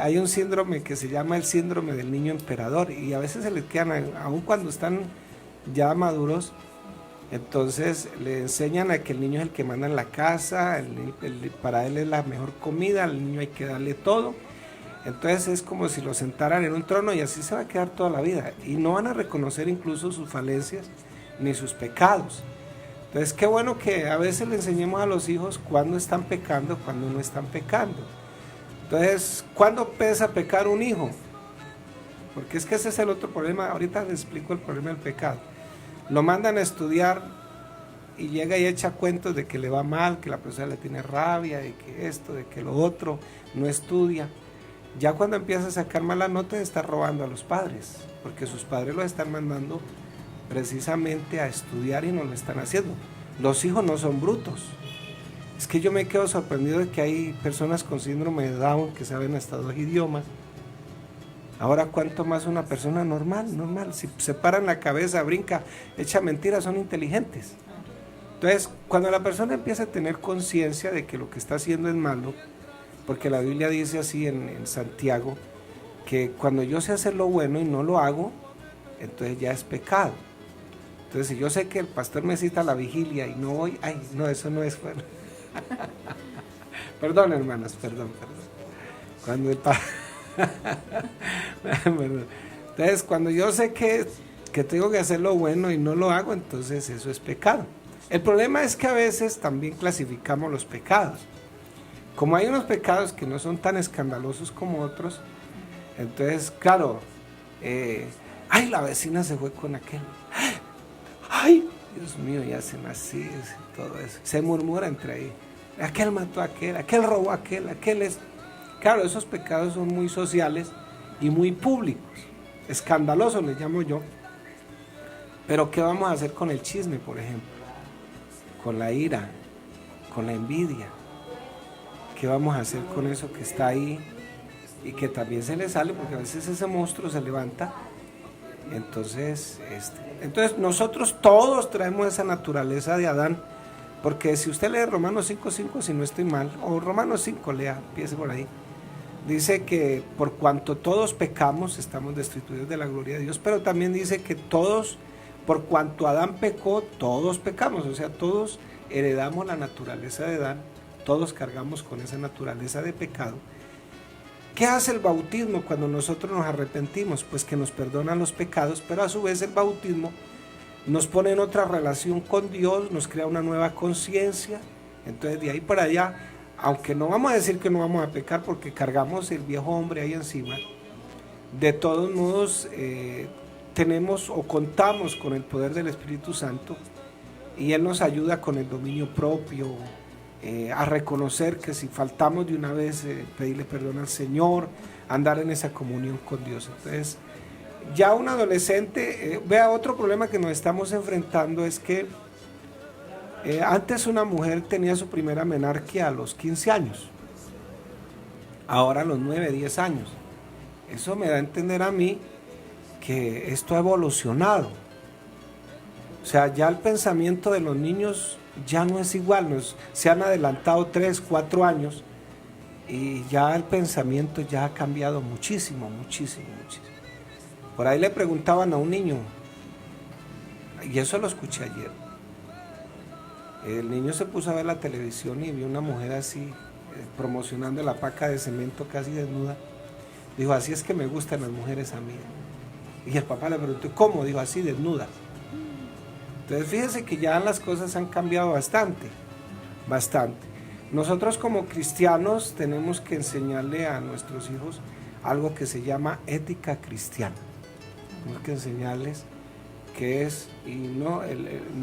Hay un síndrome que se llama el síndrome del niño emperador y a veces se les quedan, aun cuando están ya maduros, entonces le enseñan a que el niño es el que manda en la casa, para él es la mejor comida, al niño hay que darle todo. Entonces es como si lo sentaran en un trono y así se va a quedar toda la vida. Y no van a reconocer incluso sus falencias ni sus pecados. Entonces qué bueno que a veces le enseñemos a los hijos cuándo están pecando, cuándo no están pecando. Entonces, ¿cuándo empieza a pecar un hijo? Porque es que ese es el otro problema. Ahorita les explico el problema del pecado. Lo mandan a estudiar y llega y echa cuentos de que le va mal, que la persona le tiene rabia, de que esto, de que lo otro, no estudia. Ya cuando empieza a sacar malas notas está robando a los padres, porque sus padres lo están mandando precisamente a estudiar y no lo están haciendo. Los hijos no son brutos. Es que yo me quedo sorprendido de que hay personas con síndrome de Down que saben hasta 2 idiomas. Ahora, ¿cuánto más una persona normal? Si se paran la cabeza, brinca, echa mentiras, son inteligentes. Entonces, cuando la persona empieza a tener conciencia de que lo que está haciendo es malo, porque la Biblia dice así en Santiago, que cuando yo sé hacer lo bueno y no lo hago, entonces ya es pecado. Entonces, si yo sé que el pastor me cita a la vigilia y no voy, ay, no, eso no es bueno. Perdón, hermanas, perdón. Cuando entonces, cuando yo sé que tengo que hacer lo bueno y no lo hago, entonces eso es pecado. El problema es que a veces también clasificamos los pecados. Como hay unos pecados que no son tan escandalosos como otros, entonces, claro, ay, la vecina se fue con aquel. Ay, Dios mío, y hacen así, todo eso. Se murmura entre ahí. Aquel mató a aquel robó a aquel es. Claro, esos pecados son muy sociales y muy públicos. Escandalosos les llamo yo. Pero ¿qué vamos a hacer con el chisme, por ejemplo? Con la ira, con la envidia. ¿Qué vamos a hacer con eso que está ahí y que también se le sale? Porque a veces ese monstruo se levanta. Entonces nosotros todos traemos esa naturaleza de Adán. Porque si usted lee Romanos 5:5, si no estoy mal, o Romanos 5, lea, empiece por ahí. Dice que por cuanto todos pecamos, estamos destituidos de la gloria de Dios, pero también dice que todos, por cuanto Adán pecó, todos pecamos, o sea, todos heredamos la naturaleza de Adán, todos cargamos con esa naturaleza de pecado. ¿Qué hace el bautismo cuando nosotros nos arrepentimos? Pues que nos perdona los pecados, pero a su vez el bautismo nos pone en otra relación con Dios, nos crea una nueva conciencia. Entonces de ahí para allá, aunque no vamos a decir que no vamos a pecar porque cargamos el viejo hombre ahí encima, de todos modos tenemos o contamos con el poder del Espíritu Santo y Él nos ayuda con el dominio propio, a reconocer que si faltamos de una vez, pedirle perdón al Señor, andar en esa comunión con Dios. Entonces, ya un adolescente, vea, otro problema que nos estamos enfrentando es que antes una mujer tenía su primera menarquia a los 15 años, ahora a los 9, 10 años. Eso me da a entender a mí que esto ha evolucionado. O sea, ya el pensamiento de los niños ya no es igual, se han adelantado 3, 4 años y ya el pensamiento ya ha cambiado muchísimo. Por ahí le preguntaban a un niño, y eso lo escuché ayer, el niño se puso a ver la televisión y vio una mujer así, promocionando la paca de cemento casi desnuda. Dijo, así es que me gustan las mujeres a mí. Y el papá le preguntó, ¿cómo? Dijo, así desnudas. Entonces fíjese que ya las cosas han cambiado bastante. bastante. Nosotros como cristianos tenemos que enseñarle a nuestros hijos algo que se llama ética cristiana. Tenemos que enseñarles qué es y no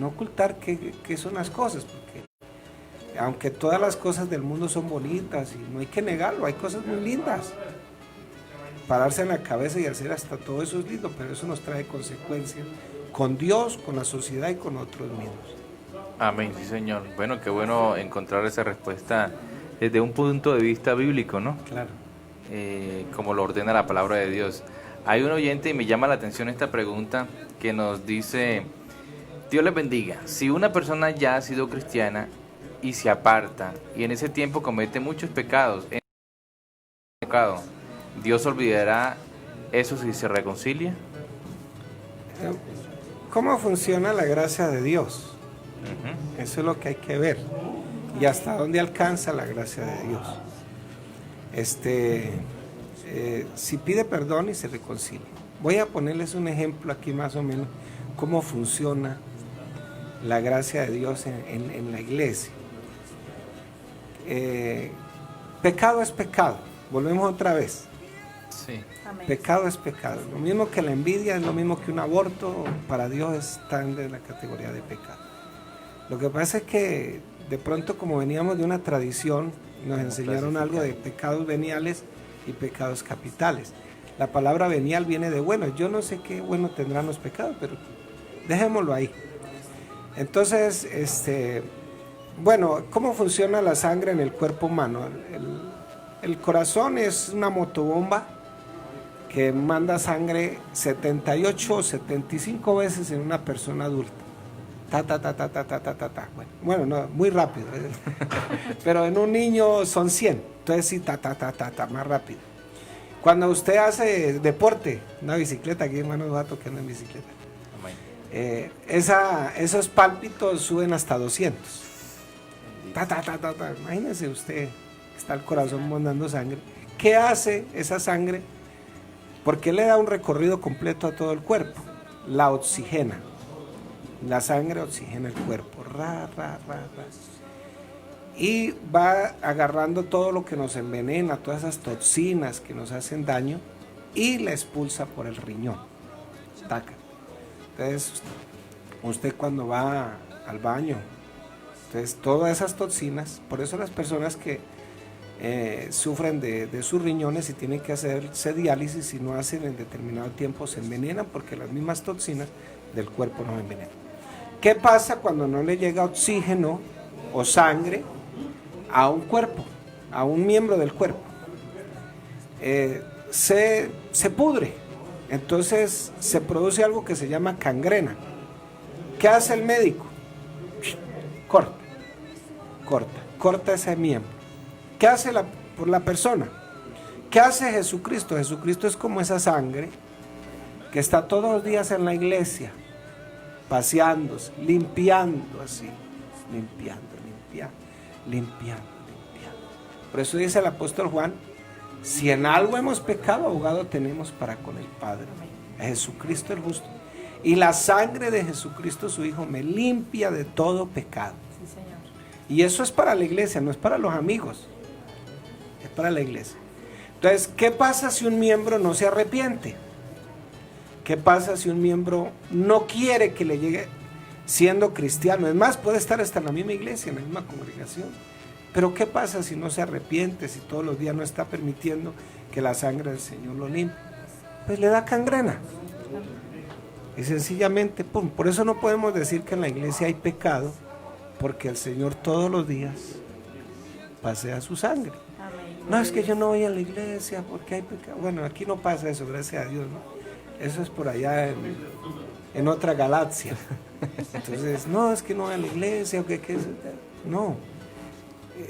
ocultar qué son las cosas, porque aunque todas las cosas del mundo son bonitas y no hay que negarlo, hay cosas muy lindas. Pararse en la cabeza y hacer hasta todo eso es lindo, pero eso nos trae consecuencias con Dios, con la sociedad y con otros mismos. Amén, sí Señor. Bueno, qué bueno encontrar esa respuesta desde un punto de vista bíblico, ¿no? Claro. Como lo ordena la palabra de Dios. Hay un oyente y me llama la atención esta pregunta que nos dice: Dios les bendiga, si una persona ya ha sido cristiana y se aparta y en ese tiempo comete muchos pecados, ¿Dios olvidará eso si se reconcilia? ¿Cómo funciona la gracia de Dios? Eso es lo que hay que ver. Y hasta dónde alcanza la gracia de Dios. Si pide perdón y se reconcilia. Voy a ponerles un ejemplo aquí más o menos cómo funciona la gracia de Dios en la iglesia. Pecado es pecado. Volvemos otra vez. Sí. Amén. Pecado es pecado. Lo mismo que la envidia, es lo mismo que un aborto, para Dios está en la categoría de pecado. Lo que pasa es que de pronto, como veníamos de una tradición, nos enseñaron algo de pecados veniales y pecados capitales. La palabra venial viene de bueno. Yo no sé qué bueno tendrán los pecados, pero dejémoslo ahí. Entonces, bueno, ¿cómo funciona la sangre en el cuerpo humano? El corazón es una motobomba que manda sangre 78 o 75 veces en una persona adulta. Bueno, no, muy rápido. Pero en un niño son 100. Entonces sí, más rápido. Cuando usted hace deporte, una bicicleta, aquí hermano va tocando en bicicleta. Esos pálpitos suben hasta 200. Imagínese usted, está el corazón mandando sangre. ¿Qué hace esa sangre? Porque le da un recorrido completo a todo el cuerpo. La oxigena. La sangre oxigena el cuerpo. Y va agarrando todo lo que nos envenena, todas esas toxinas que nos hacen daño, y la expulsa por el riñón. Taca. Entonces, usted cuando va al baño, entonces todas esas toxinas, por eso las personas que sufren de sus riñones y tienen que hacerse diálisis, si no hacen en determinado tiempo se envenenan, porque las mismas toxinas del cuerpo nos envenenan. ¿Qué pasa cuando no le llega oxígeno o sangre a un cuerpo, a un miembro del cuerpo? Se pudre. Entonces se produce algo que se llama gangrena. ¿Qué hace el médico? Corta ese miembro. ¿Qué hace por la persona? ¿Qué hace Jesucristo? Jesucristo es como esa sangre que está todos los días en la iglesia, paseándose, limpiando así, limpiando. Por eso dice el apóstol Juan: si en algo hemos pecado, abogado tenemos para con el Padre, Jesucristo el justo. Y la sangre de Jesucristo su Hijo me limpia de todo pecado. Sí, Señor. Y eso es para la iglesia, no es para los amigos, es para la iglesia. Entonces, ¿qué pasa si un miembro no se arrepiente? ¿Qué pasa si un miembro no quiere que le llegue siendo cristiano? Es más, puede estar hasta en la misma iglesia, en la misma congregación. Pero ¿qué pasa si no se arrepiente, si todos los días no está permitiendo que la sangre del Señor lo limpie? Pues le da gangrena. Y sencillamente, ¡pum! Por eso no podemos decir que en la iglesia hay pecado, porque el Señor todos los días pasea su sangre. Amén. No, es que yo no voy a la iglesia porque hay pecado. Bueno, aquí no pasa eso, gracias a Dios, ¿no? Eso es por allá en otra galaxia. Entonces, no, es que no voy a la iglesia, o que no.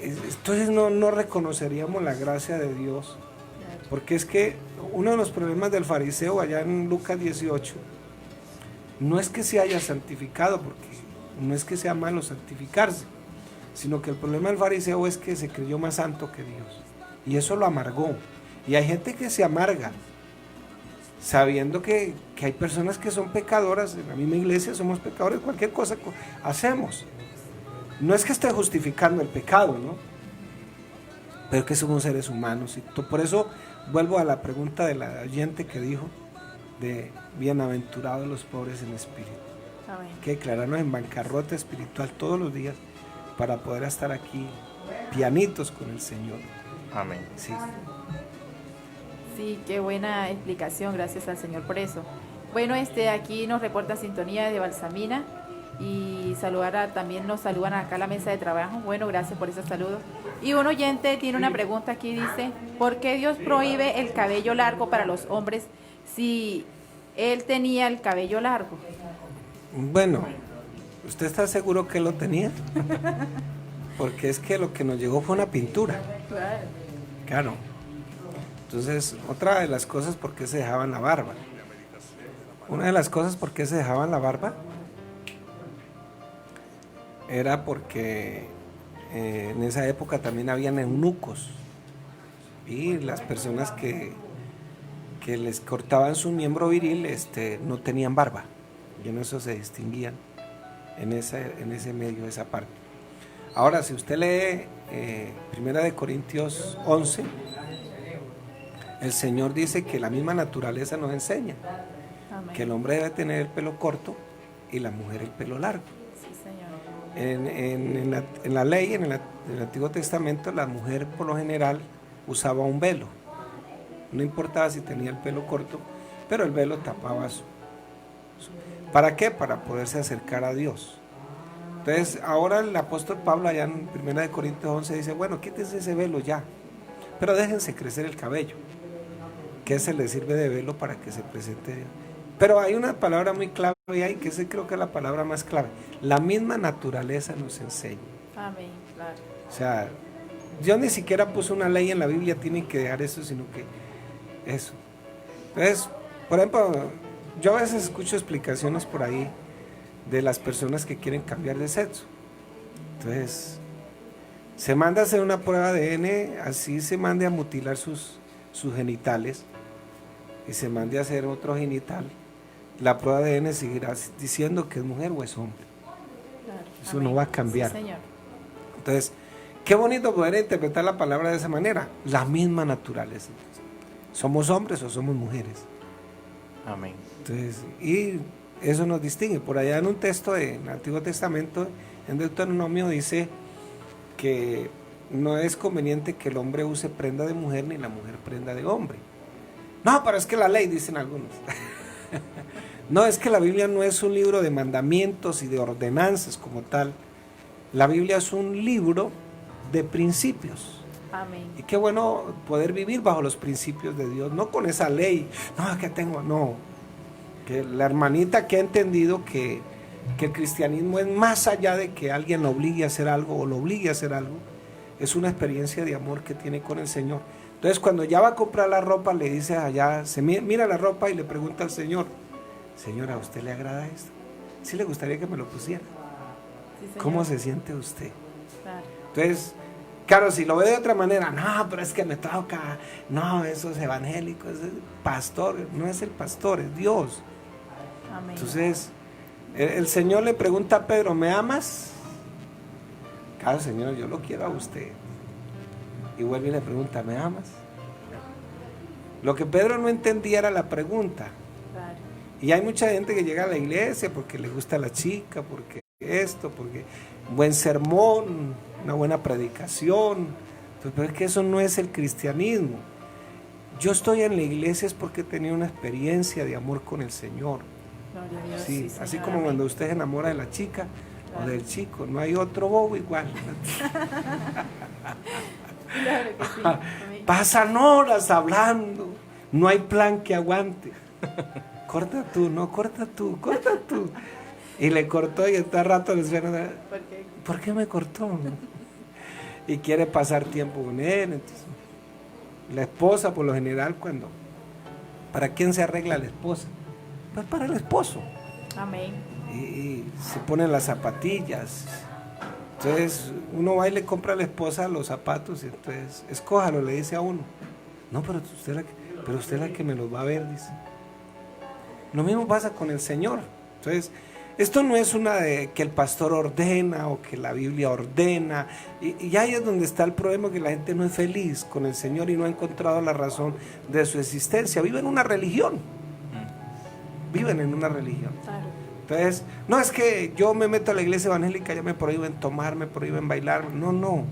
Entonces no reconoceríamos la gracia de Dios. Porque es que uno de los problemas del fariseo allá en Lucas 18, no es que se haya santificado, porque no es que sea malo santificarse, sino que el problema del fariseo es que se creyó más santo que Dios. Y eso lo amargó. Y hay gente que se amarga, sabiendo que hay personas que son pecadoras. En la misma iglesia somos pecadores, cualquier cosa hacemos. No es que esté justificando el pecado, ¿no? Pero que somos seres humanos. Y por eso vuelvo a la pregunta de la oyente que dijo de bienaventurados los pobres en espíritu. Amén. Que declararnos en bancarrota espiritual todos los días para poder estar aquí pianitos con el Señor. Amén. Sí. Sí, qué buena explicación, gracias al Señor por eso. Bueno, aquí nos reporta sintonía de Balsamina y también nos saludan acá a la mesa de trabajo. Bueno, gracias por esos saludos. Y un oyente tiene una pregunta aquí, dice, ¿por qué Dios prohíbe el cabello largo para los hombres si él tenía el cabello largo? Bueno, ¿usted está seguro que lo tenía? Porque es que lo que nos llegó fue una pintura. Claro. Entonces, otra de las cosas por qué se dejaban la barba. Una de las cosas por qué se dejaban la barba era porque en esa época también habían eunucos y las personas que les cortaban su miembro viril no tenían barba, y en eso se distinguían en ese medio, esa parte. Ahora, si usted lee 1 Corintios 11, el Señor dice que la misma naturaleza nos enseña. Amén. Que el hombre debe tener el pelo corto y la mujer el pelo largo. Sí, Señor. En la ley, en el Antiguo Testamento, la mujer por lo general usaba un velo. No importaba si tenía el pelo corto, pero el velo tapaba ¿para qué? Para poderse acercar a Dios. Entonces, ahora el apóstol Pablo allá en 1 Corintios 11 dice, bueno, quítense ese velo ya, pero déjense crecer el cabello, que se le sirve de velo para que se presente Dios. Pero hay una palabra muy clave ahí, que esa creo que es la palabra más clave. La misma naturaleza nos enseña. Amén, claro. O sea, Dios ni siquiera puso una ley en la Biblia, tienen que dejar eso, sino que eso. Entonces, por ejemplo, yo a veces escucho explicaciones por ahí de las personas que quieren cambiar de sexo. Entonces, se manda a hacer una prueba de ADN, así se mande a mutilar sus genitales y se mande a hacer otro genital. La prueba de ADN seguirá diciendo que es mujer o es hombre. Claro. Eso Amén. no va a cambiar. Sí, Señor. Entonces, qué bonito poder interpretar la palabra de esa manera. La misma naturaleza. ¿Somos hombres o somos mujeres? Amén. Entonces, y eso nos distingue. Por allá en un texto del Antiguo Testamento, en Deuteronomio dice que no es conveniente que el hombre use prenda de mujer ni la mujer prenda de hombre. No, pero es que la ley, dicen algunos. No, es que la Biblia no es un libro de mandamientos y de ordenanzas como tal. La Biblia es un libro de principios. Amén. Y qué bueno poder vivir bajo los principios de Dios, no con esa ley, no, que tengo, no. Que la hermanita que ha entendido que el cristianismo es más allá de que alguien lo obligue a hacer algo o lo obligue a hacer algo, es una experiencia de amor que tiene con el Señor. Entonces, cuando ya va a comprar la ropa, le dice allá, se mira la ropa y le pregunta al Señor, Señor, ¿a usted le agrada esto? ¿Sí le gustaría que me lo pusiera? Sí, Señor. ¿Cómo se siente usted? Claro. Entonces, claro, si lo ve de otra manera, no, pero es que me toca, no, eso es evangélico, es el pastor, no es el pastor, es Dios. Amén. Entonces, el Señor le pregunta a Pedro, ¿me amas? Claro, Señor, yo lo quiero a usted. Y vuelve y le pregunta, ¿me amas? Lo que Pedro no entendía era la pregunta. Claro. Y hay mucha gente que llega a la iglesia porque le gusta la chica, porque esto, porque un buen sermón, una buena predicación. Pero es que eso no es el cristianismo. Yo estoy en la iglesia es porque he tenido una experiencia de amor con el Señor. Gloria a Dios. Sí, Sí, así Señor. como Amén. cuando usted se enamora de la chica, Claro. o del chico, no hay otro bobo igual. Claro que sí. Amén. Pasan horas hablando, no hay plan que aguante. Corta tú, no, corta tú. Y le cortó y está rato le suena, ¿Por qué? ¿por qué me cortó? Y quiere pasar tiempo con él. Entonces, la esposa, por lo general, ¿para quién se arregla la esposa? Pues para el esposo. Amén. Y se ponen las zapatillas. Entonces uno va y le compra a la esposa los zapatos y entonces escójalo, le dice a uno. No, pero usted es la que me los va a ver, dice. Lo mismo pasa con el Señor. Entonces Esto no es una de que el pastor ordena o que la Biblia ordena. Y ahí es donde está el problema, que la gente no es feliz con el Señor y no ha encontrado la razón de su existencia. Viven una religión. Viven en una religión. Claro. Entonces, no es que yo me meto a la iglesia evangélica, ya me prohíben tomar, me prohíben bailar. No.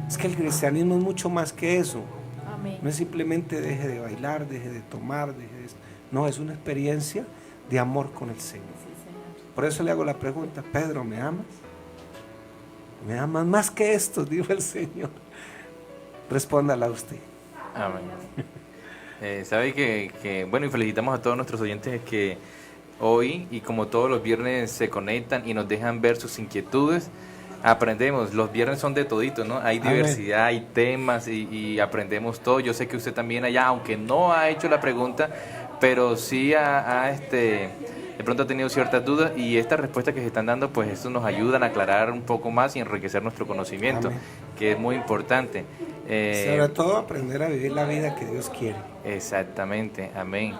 Es que el cristianismo es mucho más que eso. Amén. No es simplemente deje de bailar, deje de tomar, deje de... No, es una experiencia de amor con el Señor. Sí, Señor. Por eso le hago la pregunta: Pedro, ¿me amas? ¿Me amas más que esto?, dijo el Señor. Respóndala usted. Amén. Sabe que, bueno, y felicitamos a todos nuestros oyentes que hoy, y como todos los viernes, se conectan y nos dejan ver sus inquietudes. Aprendemos, los viernes son de todito, ¿no? Hay diversidad, hay temas y aprendemos todo. Yo sé que usted también allá, aunque no ha hecho la pregunta, pero sí de pronto ha tenido ciertas dudas, y estas respuestas que se están dando, pues eso nos ayudan a aclarar un poco más y enriquecer nuestro conocimiento. Amén. Que es muy importante. Sobre todo aprender a vivir la vida que Dios quiere. Exactamente, amén.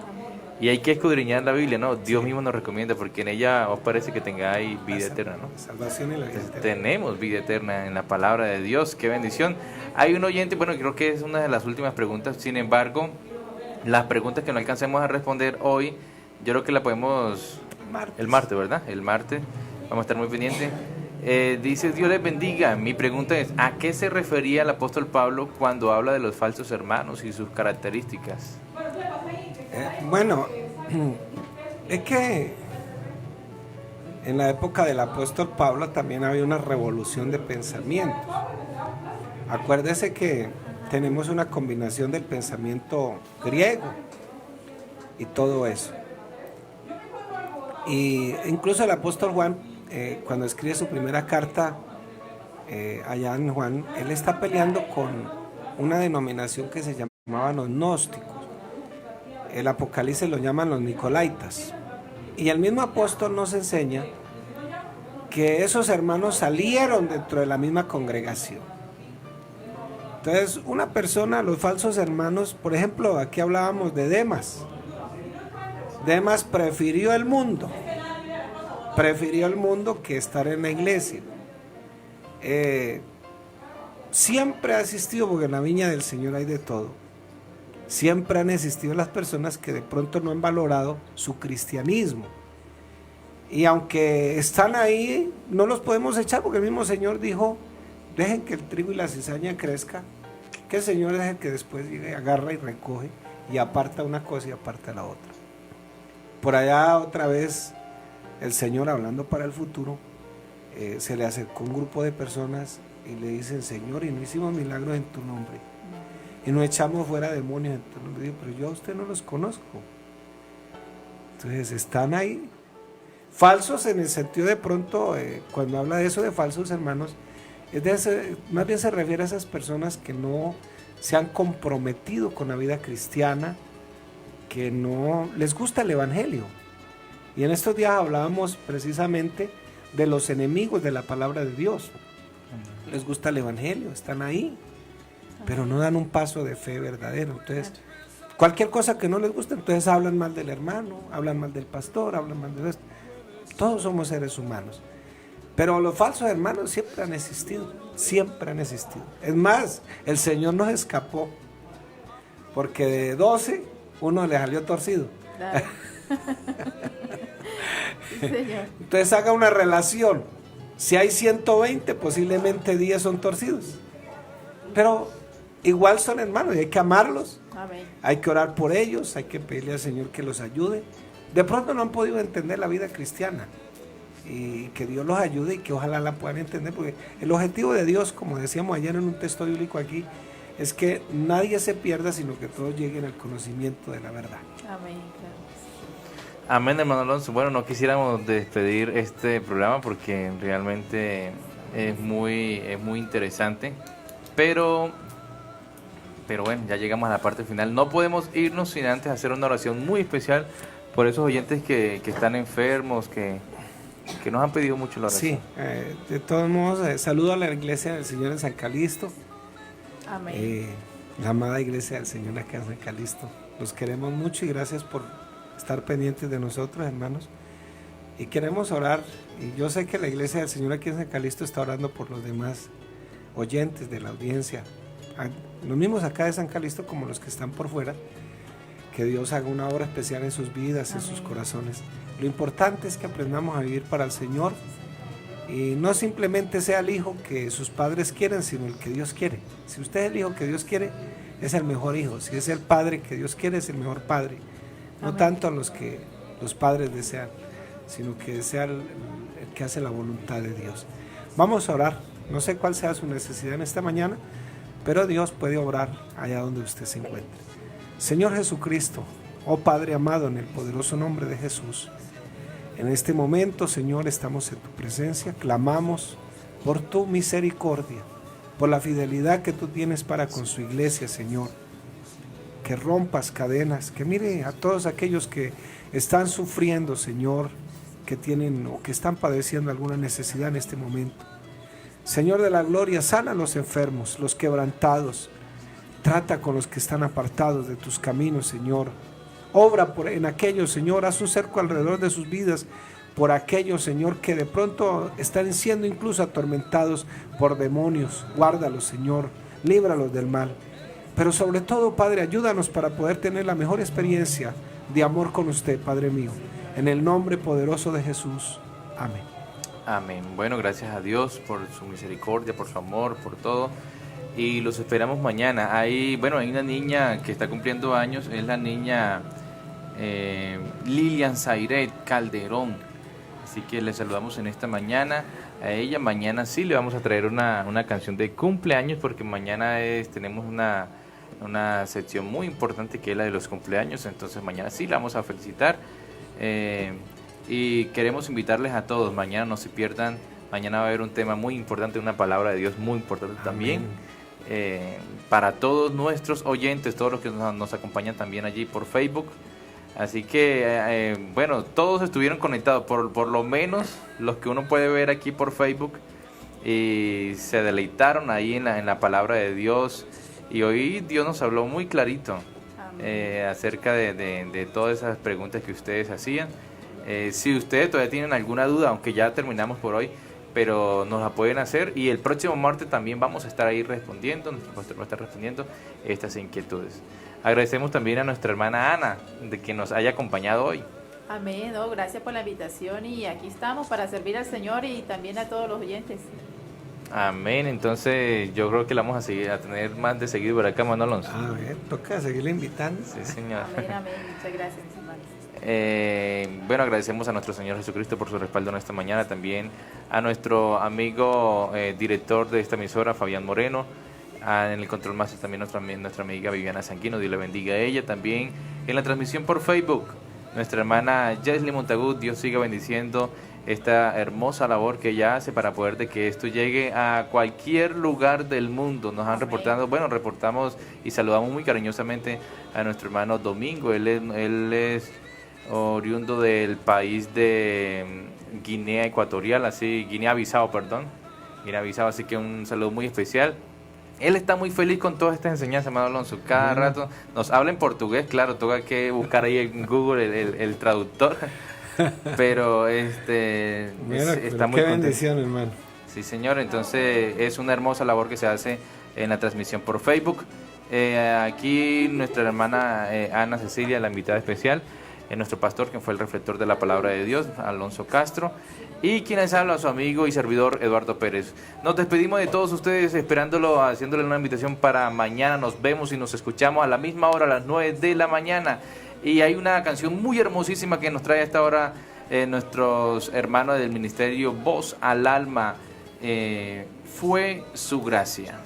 Y hay que escudriñar la Biblia, ¿no? Dios mismo nos recomienda, porque en ella os parece que tengáis vida eterna, ¿no? Salvación y la vida eterna. Tenemos vida eterna en la palabra de Dios, qué bendición. Hay un oyente, bueno, creo que es una de las últimas preguntas, sin embargo, las preguntas que no alcancemos a responder hoy, yo creo que la podemos el martes, ¿verdad? El martes, vamos a estar muy pendientes. Dice: Dios les bendiga. Mi pregunta es: ¿a qué se refería el apóstol Pablo cuando habla de los falsos hermanos y sus características? Bueno, es que en la época del apóstol Pablo también había una revolución de pensamientos. Acuérdese que tenemos una combinación del pensamiento griego y todo eso. Y incluso el apóstol Juan, cuando escribe su primera carta, allá en Juan, él está peleando con una denominación que se llamaban los gnósticos. El Apocalipsis lo llaman los nicolaitas. Y el mismo apóstol nos enseña que esos hermanos salieron dentro de la misma congregación. Entonces, una persona, los falsos hermanos, por ejemplo, aquí hablábamos de Demas. Demas prefirió el mundo que estar en la iglesia. Siempre ha existido, porque en la viña del Señor hay de todo. Siempre han existido las personas que de pronto no han valorado su cristianismo. Y aunque están ahí, no los podemos echar, porque el mismo Señor dijo: dejen que el trigo y la cizaña crezca, que el Señor es el que después llegue, agarra y recoge y aparta una cosa y aparta la otra. Por allá otra vez el Señor, hablando para el futuro, se le acercó un grupo de personas y le dicen: Señor, y no hicimos milagros en tu nombre, y no echamos fuera demonios en tu nombre. Digo: pero yo a usted no los conozco. Entonces están ahí, falsos en el sentido de pronto, cuando habla de eso de falsos hermanos, más bien se refiere a esas personas que no se han comprometido con la vida cristiana, que no les gusta el evangelio. Y en estos días hablábamos precisamente de los enemigos de la palabra de Dios. Les gusta el evangelio, están ahí, pero no dan un paso de fe verdadero. Entonces, cualquier cosa que no les guste, entonces hablan mal del hermano, hablan mal del pastor, hablan mal de esto. Todos somos seres humanos. Pero los falsos hermanos siempre han existido, siempre han existido. Es más, el Señor nos escapó, porque de 12, uno le salió torcido. Claro. Sí, Señor. Entonces haga una relación. Si hay 120, posiblemente 10 son torcidos. Pero igual son hermanos y hay que amarlos. Amén. Hay que orar por ellos, hay que pedirle al Señor que los ayude. De pronto no han podido entender la vida cristiana, y que Dios los ayude y que ojalá la puedan entender, porque el objetivo de Dios, como decíamos ayer en un texto bíblico aquí, es que nadie se pierda, sino que todos lleguen al conocimiento de la verdad. Amén, claro. Amén, hermano Alonso. Bueno, no quisiéramos despedir este programa porque realmente es muy interesante, pero bueno, ya llegamos a la parte final. No podemos irnos sin antes hacer una oración muy especial por esos oyentes que están enfermos, que nos han pedido mucho la oración. Sí, de todos modos, saludo a la iglesia del Señor en San Calixto. Amén. La amada iglesia del Señor acá en San Calixto. Los queremos mucho y gracias por estar pendientes de nosotros, hermanos. Y queremos orar, y yo sé que la iglesia del Señor aquí en San Calixto está orando por los demás oyentes de la audiencia, los mismos acá de San Calixto como los que están por fuera, que Dios haga una obra especial en sus vidas, en sus corazones. Lo importante es que aprendamos a vivir para el Señor y no simplemente sea el hijo que sus padres quieren, sino el que Dios quiere. Si usted es el hijo que Dios quiere, es el mejor hijo. Si es el padre que Dios quiere, es el mejor padre. No tanto a los que los padres desean, sino que sea el que hace la voluntad de Dios. Vamos a orar. No sé cuál sea su necesidad en esta mañana, pero Dios puede obrar allá donde usted se encuentre. Señor Jesucristo, oh Padre amado, en el poderoso nombre de Jesús, en este momento, Señor, estamos en tu presencia, clamamos por tu misericordia, por la fidelidad que tú tienes para con su iglesia, Señor, que rompas cadenas, que mire a todos aquellos que están sufriendo, Señor, que tienen o que están padeciendo alguna necesidad en este momento. Señor de la gloria, sana a los enfermos, los quebrantados, trata con los que están apartados de tus caminos, Señor. Obra en aquellos, Señor, haz un cerco alrededor de sus vidas, por aquellos, Señor, que de pronto están siendo incluso atormentados por demonios. Guárdalos, Señor, líbralos del mal. Pero sobre todo, Padre, ayúdanos para poder tener la mejor experiencia de amor con usted, Padre mío. En el nombre poderoso de Jesús. Amén. Amén. Bueno, gracias a Dios por su misericordia, por su amor, por todo. Y los esperamos mañana. Hay una niña que está cumpliendo años, es la niña Lilian Zairet Calderón. Así que le saludamos en esta mañana a ella. Mañana sí le vamos a traer una canción de cumpleaños, porque mañana tenemos una sección muy importante que es la de los cumpleaños. Entonces mañana sí la vamos a felicitar. Y queremos invitarles a todos. Mañana no se pierdan. Mañana va a haber un tema muy importante, una palabra de Dios muy importante. Amén. También. Para todos nuestros oyentes, todos los que nos acompañan también allí por Facebook. Así que todos estuvieron conectados, por lo menos los que uno puede ver aquí por Facebook, y se deleitaron ahí en la palabra de Dios. Y hoy Dios nos habló muy clarito acerca de todas esas preguntas que ustedes hacían. Si ustedes todavía tienen alguna duda, aunque ya terminamos por hoy, pero nos la pueden hacer, y el próximo martes también vamos a estar ahí respondiendo, nuestro pastor va a estar respondiendo estas inquietudes. Agradecemos también a nuestra hermana Ana de que nos haya acompañado hoy. Amén, gracias por la invitación, y aquí estamos para servir al Señor y también a todos los oyentes. Amén. Entonces yo creo que la vamos a tener más de seguido por acá, Manuel Alonso. A ver, toca seguirle invitando. Sí, señor. Amén, muchas gracias, hermanos. Agradecemos a nuestro Señor Jesucristo por su respaldo en esta mañana, también a nuestro amigo director de esta emisora, Fabián Moreno, en el control master también nuestra amiga Viviana Sanguino, Dios le bendiga a ella, también en la transmisión por Facebook, nuestra hermana Jesly Montagut. Dios siga bendiciendo esta hermosa labor que ella hace para poder de que esto llegue a cualquier lugar del mundo. Nos han reportamos y saludamos muy cariñosamente a nuestro hermano Domingo. Él es oriundo del país de Guinea Ecuatorial, Guinea-Bissau, así que un saludo muy especial. Él está muy feliz con todas estas enseñanzas, hermano Alonso. Cada rato nos habla en portugués, claro, toca que buscar ahí en Google el traductor, pero está muy qué bendición, hermano. Sí, señor. Entonces es una hermosa labor que se hace en la transmisión por Facebook. Aquí nuestra hermana Ana Cecilia, la invitada especial, nuestro pastor, quien fue el reflector de la palabra de Dios, Alonso Castro, y quien les habla, su amigo y servidor Eduardo Pérez. Nos despedimos de todos ustedes, haciéndole una invitación para mañana. Nos vemos y nos escuchamos a la misma hora, a las 9 de la mañana. Y hay una canción muy hermosísima que nos trae a esta hora nuestros hermanos del ministerio Voz al Alma. Fue su gracia.